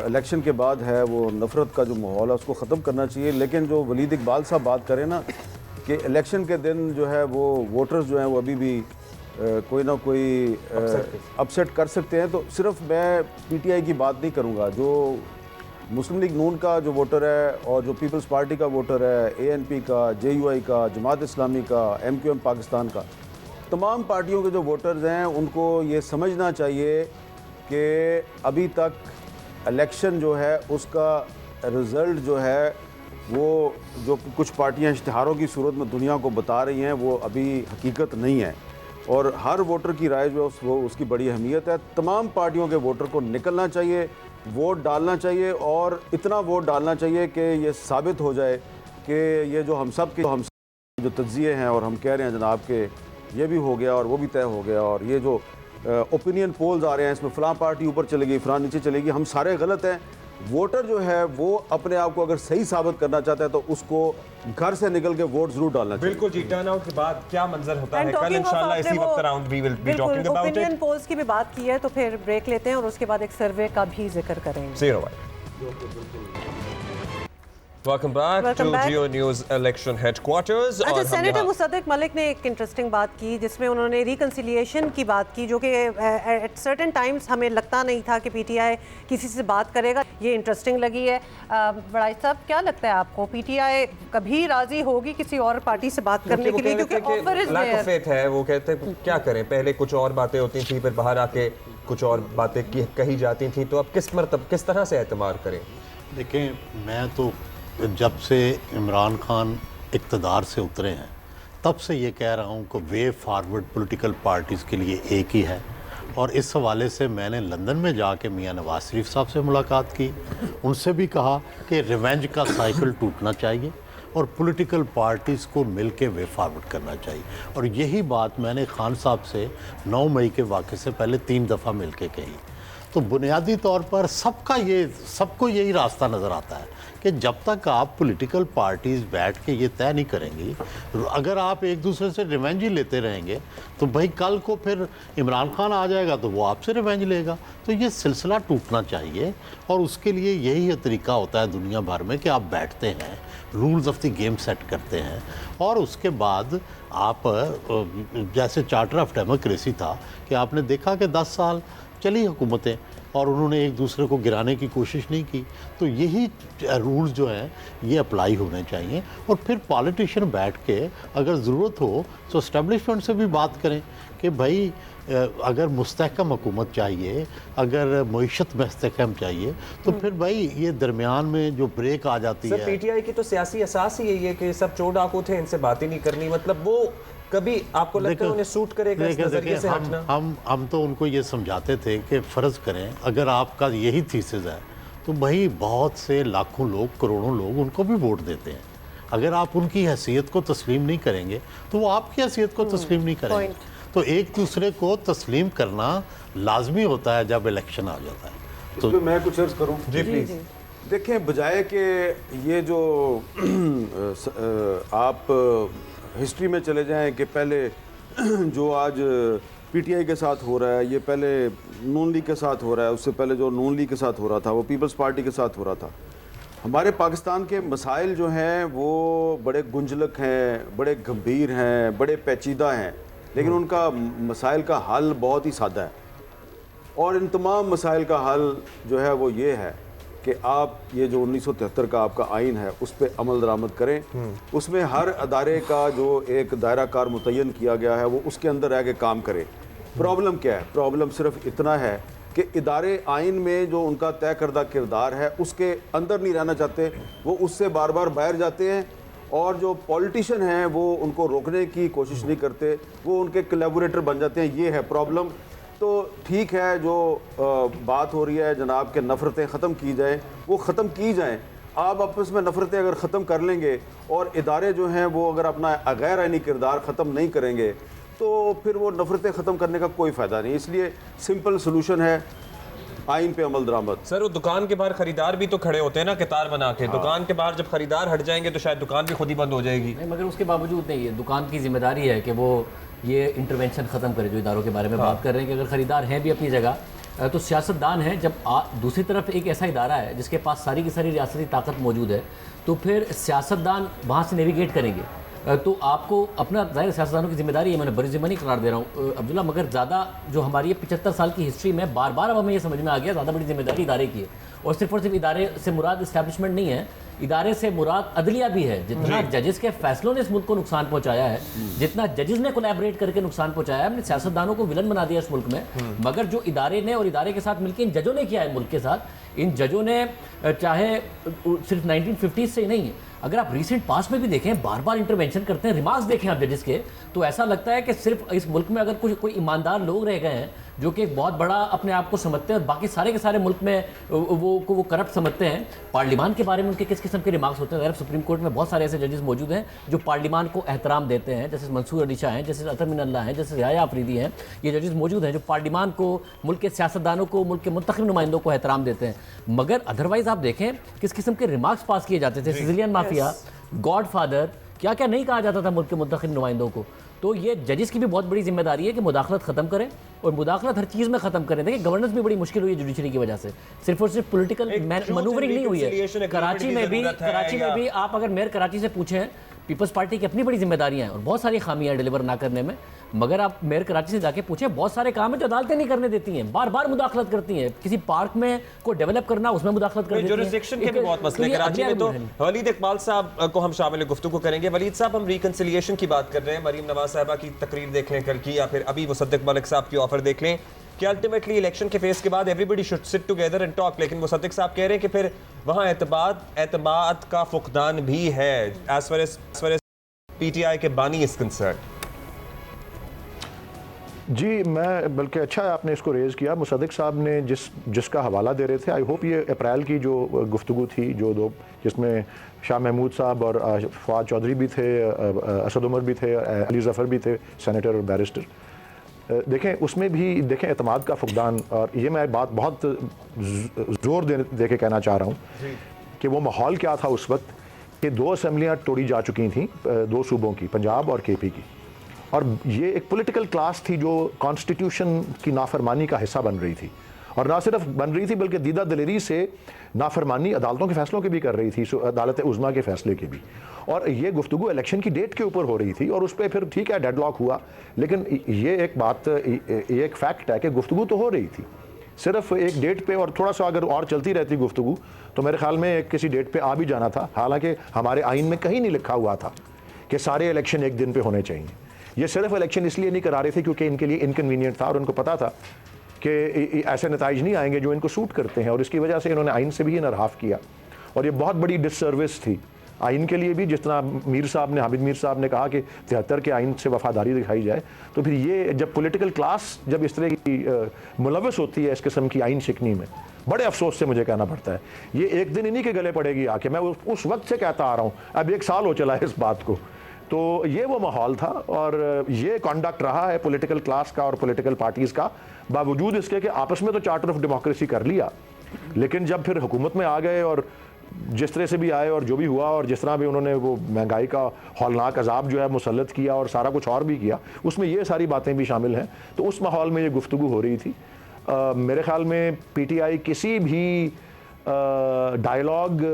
इलेक्शन के बाद है वो नफ़रत का जो माहौल है उसको ख़त्म करना चाहिए। लेकिन जो वलीद इकबाल साहब बात करें ना कि इलेक्शन के दिन जो है वो वोटर्स जो हैं वो अभी भी कोई ना कोई अपसेट कर सकते हैं, तो सिर्फ मैं पीटीआई की बात नहीं करूँगा। जो मुस्लिम लीग नून का जो वोटर है और जो पीपल्स पार्टी का वोटर है, एएनपी का, जेयूआई का, जमात इस्लामी का, एमक्यूएम पाकिस्तान का, तमाम पार्टियों के जो वोटर्स हैं उनको ये समझना चाहिए कि अभी तक इलेक्शन जो है उसका रिज़ल्ट जो है वो जो कुछ पार्टियां इश्तिहारों की सूरत में दुनिया को बता रही हैं वो अभी हकीकत नहीं है, और हर वोटर की राय जो वो उसकी बड़ी अहमियत है। तमाम पार्टियों के वोटर को निकलना चाहिए, वोट डालना चाहिए और इतना वोट डालना चाहिए कि ये साबित हो जाए कि ये जो हम सब जो तज्जिए हैं और हम कह रहे हैं जनाब के ये भी हो गया और वो भी तय हो गया, और ये जो ओपिनियन पोल्स आ रहे हैं इसमें फ़लाँ पार्टी ऊपर चलेगी फ़लाँ नीचे चलेगी, हम सारे गलत हैं। वोटर जो है वो अपने आप को अगर सही साबित करना चाहता है तो उसको घर से निकल के वोट जरूर डालना चाहिए। बिल्कुल जी, टर्नआउट के बाद क्या मंजर होता है कल इंशाल्लाह इसी वक्त around we will be talking about it. Opinion polls की भी बात की है तो फिर ब्रेक लेते हैं और उसके बाद एक सर्वे का भी जिक्र करेंगे। Zero. Welcome back to Geo News Election Headquarters। अच्छा, सेनेटर मुसद्दिक मलिक ने एक इंटरेस्टिंग बात की जिसमें उन्होंने रिकन्सिलिएशन की बात की, जो कि एट सर्टेन टाइम्स हमें लगता नहीं था कि पीटीआई किसी से बात करेगा। ये इंटरेस्टिंग लगी है। बड़ाई साहब, क्या लगता है आपको पीटीआई कभी राजी होगी किसी और पार्टी से बात करने के लिए? क्योंकि offer is lack of faith है। वो कहते हैं क्या करें, पहले कुछ और बातें होती थी, फिर बाहर आके कुछ और बातें कही जाती थी, तो अब किस तरह से एतमाद करें? देखें, मैं तो जब से इमरान खान इक़्तिदार से उतरे हैं तब से ये कह रहा हूँ कि वे फॉरवर्ड पॉलिटिकल पार्टीज़ के लिए एक ही है, और इस हवाले से मैंने लंदन में जाके मियां नवाज शरीफ साहब से मुलाकात की, उनसे भी कहा कि रिवेंज का साइकिल टूटना चाहिए और पॉलिटिकल पार्टीज़ को मिल के वे फॉरवर्ड करना चाहिए। और यही बात मैंने खान साहब से 9 मई के वाक़े से पहले 3 दफ़ा मिल के कही। तो बुनियादी तौर पर सबको यही रास्ता नज़र आता है कि जब तक आप पॉलिटिकल पार्टीज़ बैठ के ये तय नहीं करेंगी, अगर आप एक दूसरे से रिवेंज ही लेते रहेंगे तो भाई कल को फिर इमरान खान आ जाएगा तो वो आपसे रिवेंज लेगा। तो ये सिलसिला टूटना चाहिए, और उसके लिए यही तरीका होता है दुनिया भर में कि आप बैठते हैं, rules of the game set करते हैं, और उसके बाद आप जैसे चार्टर ऑफ डेमोक्रेसी था कि आपने देखा कि 10 साल चली हुकूमतें और उन्होंने एक दूसरे को गिराने की कोशिश नहीं की। तो यही रूल्स जो हैं ये अप्लाई होने चाहिए, और फिर पॉलिटिशियन बैठ के अगर ज़रूरत हो तो इस्टेब्लिशमेंट से भी बात करें कि भाई अगर मुस्तहकम हुकूमत चाहिए, अगर मईशत में इस्तेहकाम चाहिए, तो फिर भाई ये दरमियान में जो ब्रेक आ जाती है। पीटीआई की तो सियासी असास ही यही है कि सब चोर डाकू थे, इनसे बातें नहीं करनी, मतलब वो कभी आपको लगता है उन्हें सूट करेगा इस नजरिए से हटना? हम तो उनको ये समझाते थे कि फ़र्ज़ करें अगर आपका यही थीसिस है तो भाई बहुत से लाखों लोग, करोड़ों लोग उनको भी वोट देते हैं। अगर आप उनकी हैसियत को तस्लीम नहीं करेंगे तो वो आपकी हैसियत को तस्लीम नहीं करेंगे। तो एक दूसरे को तस्लीम करना लाजमी होता है जब इलेक्शन आ जाता है। तो मैं कुछ अर्ज करूँ? जी प्लीज़। देखें, बजाय कि ये जो आप हिस्ट्री में चले जाएं कि पहले जो आज पीटीआई के साथ हो रहा है, ये पहले नून लीग के साथ हो रहा है, उससे पहले जो नून लीग के साथ हो रहा था वो पीपल्स पार्टी के साथ हो रहा था। हमारे पाकिस्तान के मसाइल जो हैं वो बड़े गुंजलक हैं, बड़े गंभीर हैं, बड़े पेचीदा हैं, लेकिन उनका मसाइल का हल बहुत ही सादा है। और इन तमाम मसाइल का हल जो है वो ये है कि आप ये जो 1973 का आपका आइन है उस पर अमल दरामद करें। उसमें हर अदारे का जो एक दायरा कार मुतय्यन किया गया है वो उसके अंदर रह के काम करे। प्रॉब्लम क्या है? प्रॉब्लम सिर्फ इतना है कि इदारे आइन में जो उनका तय करदा किरदार है उसके अंदर नहीं रहना चाहते, वो उससे बार बार बाहर जाते हैं, और जो पॉलिटिशियन हैं वो उनको रोकने की कोशिश नहीं करते, वो उनके कोलैबोरेटर बन जाते हैं। ये है प्रॉब्लम। तो ठीक है, जो बात हो रही है जनाब के नफ़रतें ख़त्म की जाए, वो ख़त्म की जाएँ। आप आपस में नफ़रतें अगर ख़त्म कर लेंगे और इदारे जो हैं वो अगर अपना गैर आइनी किरदार ख़त्म नहीं करेंगे तो फिर वो नफ़रतें ख़त्म करने का कोई फ़ायदा नहीं। इसलिए सिंपल सोल्यूशन है आइन पे अमल दरामद। सर, वो दुकान के बाहर खरीदार भी तो खड़े होते हैं ना कतार बना के। दुकान के बाहर जब खरीदार हट जाएंगे तो शायद दुकान भी खुद ही बंद हो जाएगी। नहीं, मगर उसके बावजूद नहीं, है दुकान की जिम्मेदारी है कि वो ये इंटरवेंशन ख़त्म करे जो इदारों के बारे में बात कर रहे हैं कि अगर ख़रीदार हैं भी अपनी जगह तो सियासतदान है। जब दूसरी तरफ एक ऐसा इदारा है जिसके पास सारी की सारी रियासती ताकत मौजूद है तो फिर सियासतदान वहाँ से नेविगेट करेंगे। तो आपको अपना ज़ाहिर सियासतदानों की जिम्मेदारी है, मैंने बड़ी ज़िम्मेदारी करार दे रहा हूँ अब्दुल्ला, मगर ज़्यादा जो हमारी 75 साल की हिस्ट्री में बार बार अब हमें ये समझ में आ गया ज़्यादा बड़ी जिम्मेदारी इदारे की है। और सिर्फ इदारे से मुराद इस्टेब्लिशमेंट नहीं है, इदारे से मुराद अदलिया भी है। जितना जजेस के फैसलों ने इस मुल्क को नुकसान पहुंचाया है, जितना जजेस ने कोलैबोरेट करके नुकसान पहुंचाया है, हमने सियासतदानों को विलन बना दिया इस मुल्क में। मगर जो इदारे ने और इदारे के साथ मिलकर इन जजों ने किया है मुल्क के साथ, इन जजों ने चाहे सिर्फ 1950 से ही नहीं, अगर आप रिसेंट पास्ट में भी देखें बार बार इंटरवेंशन करते हैं, रिमार्क्स देखें आप जजेस के, तो ऐसा लगता है कि सिर्फ इस मुल्क में अगर कोई ईमानदार लोग रह गए हैं जो कि एक बहुत बड़ा अपने आप को समझते हैं और बाकी सारे के सारे मुल्क में वो करप्ट समझते हैं। पार्लियामान के बारे में उनके किस किस्म के रिमार्क्स होते हैं? सुप्रीम कोर्ट में बहुत सारे ऐसे जजेस मौजूद हैं जो पार्लियामान को एहतराम देते हैं, जैसे मंसूर अली शाह हैं, जैसे अतर मिनल्ला हैं, जैसे रियाया आफरीदी हैं। ये जजेस मौजूद हैं जो पार्लियामान को, मुल्क के सियासतदानों को, मुल्क के मुंतखब नुमाइंदों को एहतराम देते हैं। मगर अदरवाइज आप देखें किस किस्म के रिमार्क्स पास किए जाते थे। सिजिलियन माफिया, गॉडफादर, क्या क्या नहीं कहा जाता था मुल्क के मुंतखब नुमाइंदों को। तो ये जजेस की भी बहुत बड़ी जिम्मेदारी है कि मुदाखलत ख़त्म करें और मुदाखलत हर चीज़ में ख़त्म करें। देखिए गवर्नेंस भी बड़ी मुश्किल हुई है जुडिशरी की वजह से, सिर्फ और सिर्फ पॉलिटिकल मनूवरिंग नहीं हुई है। कराची में भी आप अगर मेयर कराची से पूछें, पीपल्स पार्टी की अपनी बड़ी जिम्मेदारियां हैं और बहुत सारी खामियां डिलीवर ना करने में। मगर आप मेयर कराची से जाके पूछें, बहुत सारे काम है जो अदालतें नहीं करने देती हैं, बार बार मुदाखलत करती हैं। किसी पार्क में को डेवलप करना, उसमें मुदाखलत कर देती हैं। जुरिस्डिक्शन के भी बहुत मसले कराची में। तो वलीद इकबाल साहब को हम शामिल गुफ्तगू करेंगे। वलीद साहब, हम रिकंसिलिएशन की बात कर रहे हैं। मरीम नवाज साहबा की तकरीर देख लें कल की, या फिर अभी मुसद्दिक मलिक साहब की ऑफर देख लें कि अल्टीमेटली इलेक्शन के फेस के बाद everybody should sit together and talk. लेकिन मुसद्दिक साहब कह रहे हैं कि फिर वहाँ एतमाद का फुकदान भी है एज फार एज पीटीआई के बानी इज कंसर्न। जी, मैं बल्कि अच्छा है आपने इसको रेज़ किया। मुसद्दिक साहब ने जिसका हवाला दे रहे थे, आई होप ये अप्रैल की जो गुफ्तगू थी, जो दो जिसमें शाह महमूद साहब और फवाद चौधरी भी थे, असद उमर भी थे, अली ज़फ़र भी थे, सेनेटर और बैरिस्टर। देखें उसमें भी देखें एतमाद का फुकदान, और ये मैं बात बहुत ज़ोर दे के कहना चाह रहा हूँ कि वो माहौल क्या था उस वक्त कि 2 असम्बलियाँ तोड़ी जा चुकी थी 2 सूबों की, पंजाब और केपी की, और ये एक पॉलिटिकल क्लास थी जो कॉन्स्टिट्यूशन की नाफरमानी का हिस्सा बन रही थी। और ना सिर्फ बन रही थी बल्कि दीदा दलेरी से नाफरमानी अदालतों के फैसलों की भी कर रही थी, अदालत उज़्मा के फैसले की भी। और ये गुफ्तगू इलेक्शन की डेट के ऊपर हो रही थी, और उस पर फिर ठीक है डेडलॉक हुआ। लेकिन ये एक बात, ये एक फैक्ट है कि गुफ्तगू तो हो रही थी, सिर्फ एक डेट पे, और थोड़ा सा अगर और चलती रहती गुफ्तगू तो मेरे ख्याल में किसी डेट पे आ भी जाना था। हालांकि हमारे आइन में कहीं नहीं लिखा हुआ था कि सारे इलेक्शन एक दिन पे होने चाहिए। ये सिर्फ इलेक्शन इसलिए नहीं करा रहे थे क्योंकि इनके लिए इनकन्वीनियंट था, और उनको पता था कि ऐसे नताइज नहीं आएंगे जो इनको सूट करते हैं, और इसकी वजह से इन्होंने आइन से भी इनहराफ किया। और ये बहुत बड़ी डिससर्विस थी आइन के लिए भी। जिस तरह मीर साहब ने, हामिद मीर साहब ने कहा कि 73 के आइन से वफादारी दिखाई जाए, तो फिर ये जब पॉलिटिकल क्लास जब इस तरह की मुलव्वस होती है इस किस्म की आइन शिकनी में, बड़े अफसोस से मुझे कहना पड़ता है, ये एक दिन इन्हीं के गले पड़ेगी आके। मैं उस वक्त से कहता आ रहा हूँ, अब 1 साल हो चला है इस बात को। तो ये वो माहौल था, और ये कॉन्डक्ट रहा है पॉलिटिकल क्लास का और पॉलिटिकल पार्टीज़ का, बावजूद इसके कि आपस में तो चार्टर ऑफ डेमोक्रेसी कर लिया, लेकिन जब फिर हुकूमत में आ गए और जिस तरह से भी आए और जो भी हुआ, और जिस तरह भी उन्होंने वो महंगाई का हौलनाक अजाब जो है मुसल्लत किया और सारा कुछ और भी किया, उसमें ये सारी बातें भी शामिल हैं। तो उस माहौल में ये गुफ्तगू हो रही थी। मेरे ख्याल में पीटीआई किसी भी डायलॉग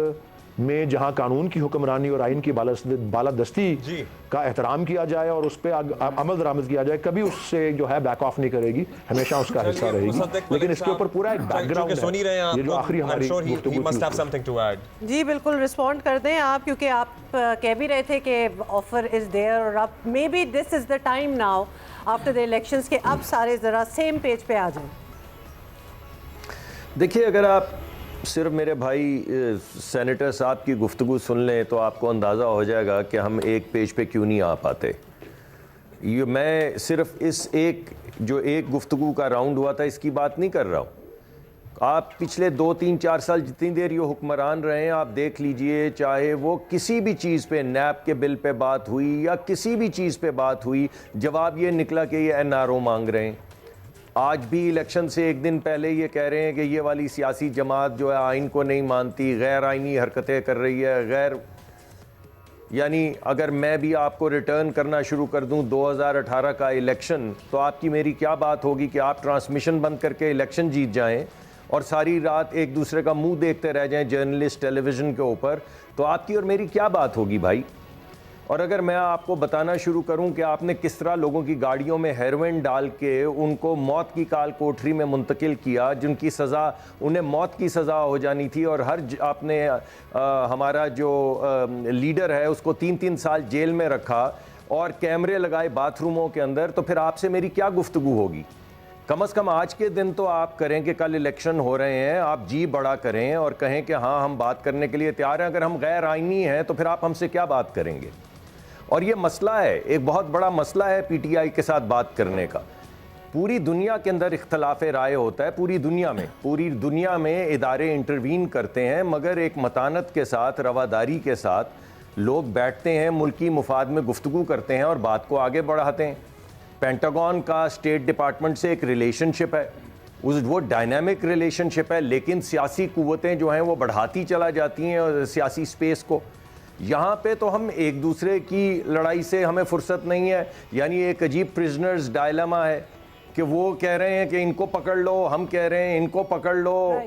में जहां कानून की हुक्मरानी और आइन की बालादस्ती का एहतराम किया जाए और उस पर अमल दरामद किया जाए, कभी उससे जो है बैक ऑफ नहीं करेगी, हमेशा उसका हिस्सा रहेगी। लेकिन इसके ऊपर पूरा एक बैकग्राउंड है, ये जो आखिरी हमारी गुफ्तगू। जी बिल्कुल, रिस्पॉन्ड कर दें आप, क्योंकि आप कह भी रहे थे कि ऑफर इज देयर, और आप may be this is the time now after the elections के अब सारे जरा सेम पेज पे आ जाएं। देखिए, अगर आप सिर्फ मेरे भाई सेनेटर साहब की गुफ्तगू सुन लें तो आपको अंदाज़ा हो जाएगा कि हम एक पेज पे क्यों नहीं आ पाते। ये मैं सिर्फ इस एक गुफ्तगू का राउंड हुआ था इसकी बात नहीं कर रहा हूँ। आप पिछले 2, 3, 4 साल जितनी देर ये हुक्मरान रहे हैं, आप देख लीजिए, चाहे वो किसी भी चीज़ पे, नैब के बिल पे बात हुई या किसी भी चीज़ पे बात हुई, जवाब ये निकला कि ये NRO मांग रहे हैं। आज भी इलेक्शन से एक दिन पहले ये कह रहे हैं कि ये वाली सियासी जमात जो है आइन को नहीं मानती, गैर आइनी हरकतें कर रही है, गैर, यानी अगर मैं भी आपको रिटर्न करना शुरू कर दूं 2018 का इलेक्शन, तो आपकी मेरी क्या बात होगी कि आप ट्रांसमिशन बंद करके इलेक्शन जीत जाएं और सारी रात एक दूसरे का मुंह देखते रह जाएं जर्नलिस्ट टेलीविज़न के ऊपर, तो आपकी और मेरी क्या बात होगी भाई। और अगर मैं आपको बताना शुरू करूं कि आपने किस तरह लोगों की गाड़ियों में हेरोइन डाल के उनको मौत की काल कोठरी में मुंतकिल किया, जिनकी सज़ा, उन्हें मौत की सज़ा हो जानी थी, और आपने हमारा जो लीडर है उसको 3-3 साल जेल में रखा और कैमरे लगाए बाथरूमों के अंदर, तो फिर आपसे मेरी क्या गुफ्तगू होगी। कम से कम आज के दिन तो आप करें कि कल इलेक्शन हो रहे हैं, आप जी बड़ा करें और कहें कि हाँ हम बात करने के लिए तैयार हैं। अगर हम गैर आइनी हैं तो फिर आप हमसे क्या बात और ये मसला है, एक बहुत बड़ा मसला है पीटीआई के साथ बात करने का। पूरी दुनिया के अंदर इख्तलाफ राय होता है, पूरी दुनिया में इदारे इंटरवीन करते हैं, मगर एक मतानत के साथ, रवादारी के साथ लोग बैठते हैं, मुल्की मुफाद में गुफ्तगू करते हैं और बात को आगे बढ़ाते हैं। पेंटागन का स्टेट डिपार्टमेंट से एक रिलेशनशिप है, वो डायनामिक रिलेशनशिप है, लेकिन सियासी कुव्वतें जो हैं वो बढ़ाती चला जाती हैं और सियासी स्पेस को। यहाँ पे तो हम एक दूसरे की लड़ाई से हमें फुर्सत नहीं है। यानी एक अजीब प्रिजनर्स डायलेमा है कि वो कह रहे हैं कि इनको पकड़ लो, हम कह रहे हैं इनको पकड़ लो,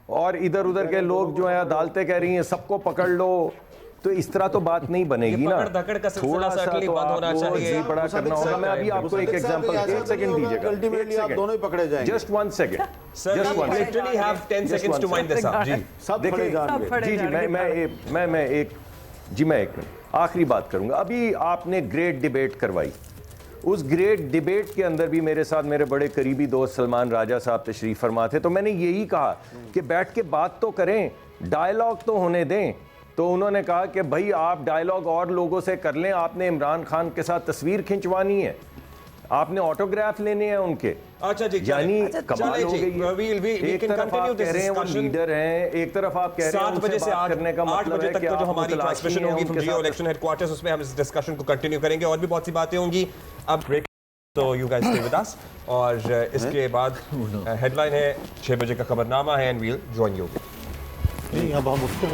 और इधर उधर के लोग जो है अदालतें कह रही हैं सबको पकड़ लो। तो इस तरह तो बात नहीं बनेगी ना, थोड़ा सा तो आपको जी बड़ा करना होगा। मैं अभी आपको एक एग्जांपल, एक सेकंड दीजिएगा, अल्टीमेटली आप दोनों ही पकड़े जाएंगे। Just 1 second, Sir, just one we second. literally have 10 seconds to wind this up. जी सब खड़े जाएंगे। जी मैं एक मिनट आखिरी बात करूंगा। अभी आपने ग्रेट डिबेट करवाई, उस ग्रेट डिबेट के अंदर भी मेरे साथ मेरे बड़े करीबी दोस्त सलमान राजा साहब तशरीफ फरमा थे। तो मैंने यही कहा कि बैठ के बात तो करें, डायलॉग तो होने दें। तो उन्होंने कहा कि भाई आप डायलॉग और लोगों से कर लें, आपने इमरान खान के साथ तस्वीर खिंचवानी है, आपने ऑटोग्राफ लेने हैं उनके। अच्छा जी, यानी कमाल हो गई है। एक तरफ आप कह रहे हैं वो लीडर हैं, एक तरफ आप कह रहे हैं 7 बजे से 8 करने का मतलब बजे है तक कि जो आप हमारी मुतलाशी ट्रांसमिशन हैं होगी उनके फ्री साथ। इलेक्शन हेडक्वार्टर्स, उसमें हम इस डिस्कशन को कंटिन्यू करेंगे और भी बहुत सी बातें होंगी। अब ब्रेक, तो you guys stay with us, और इसके बाद हेडलाइन है 6 बजे का खबरनामा है, एंड वील जॉइन यू। नहीं, अब हम उस पर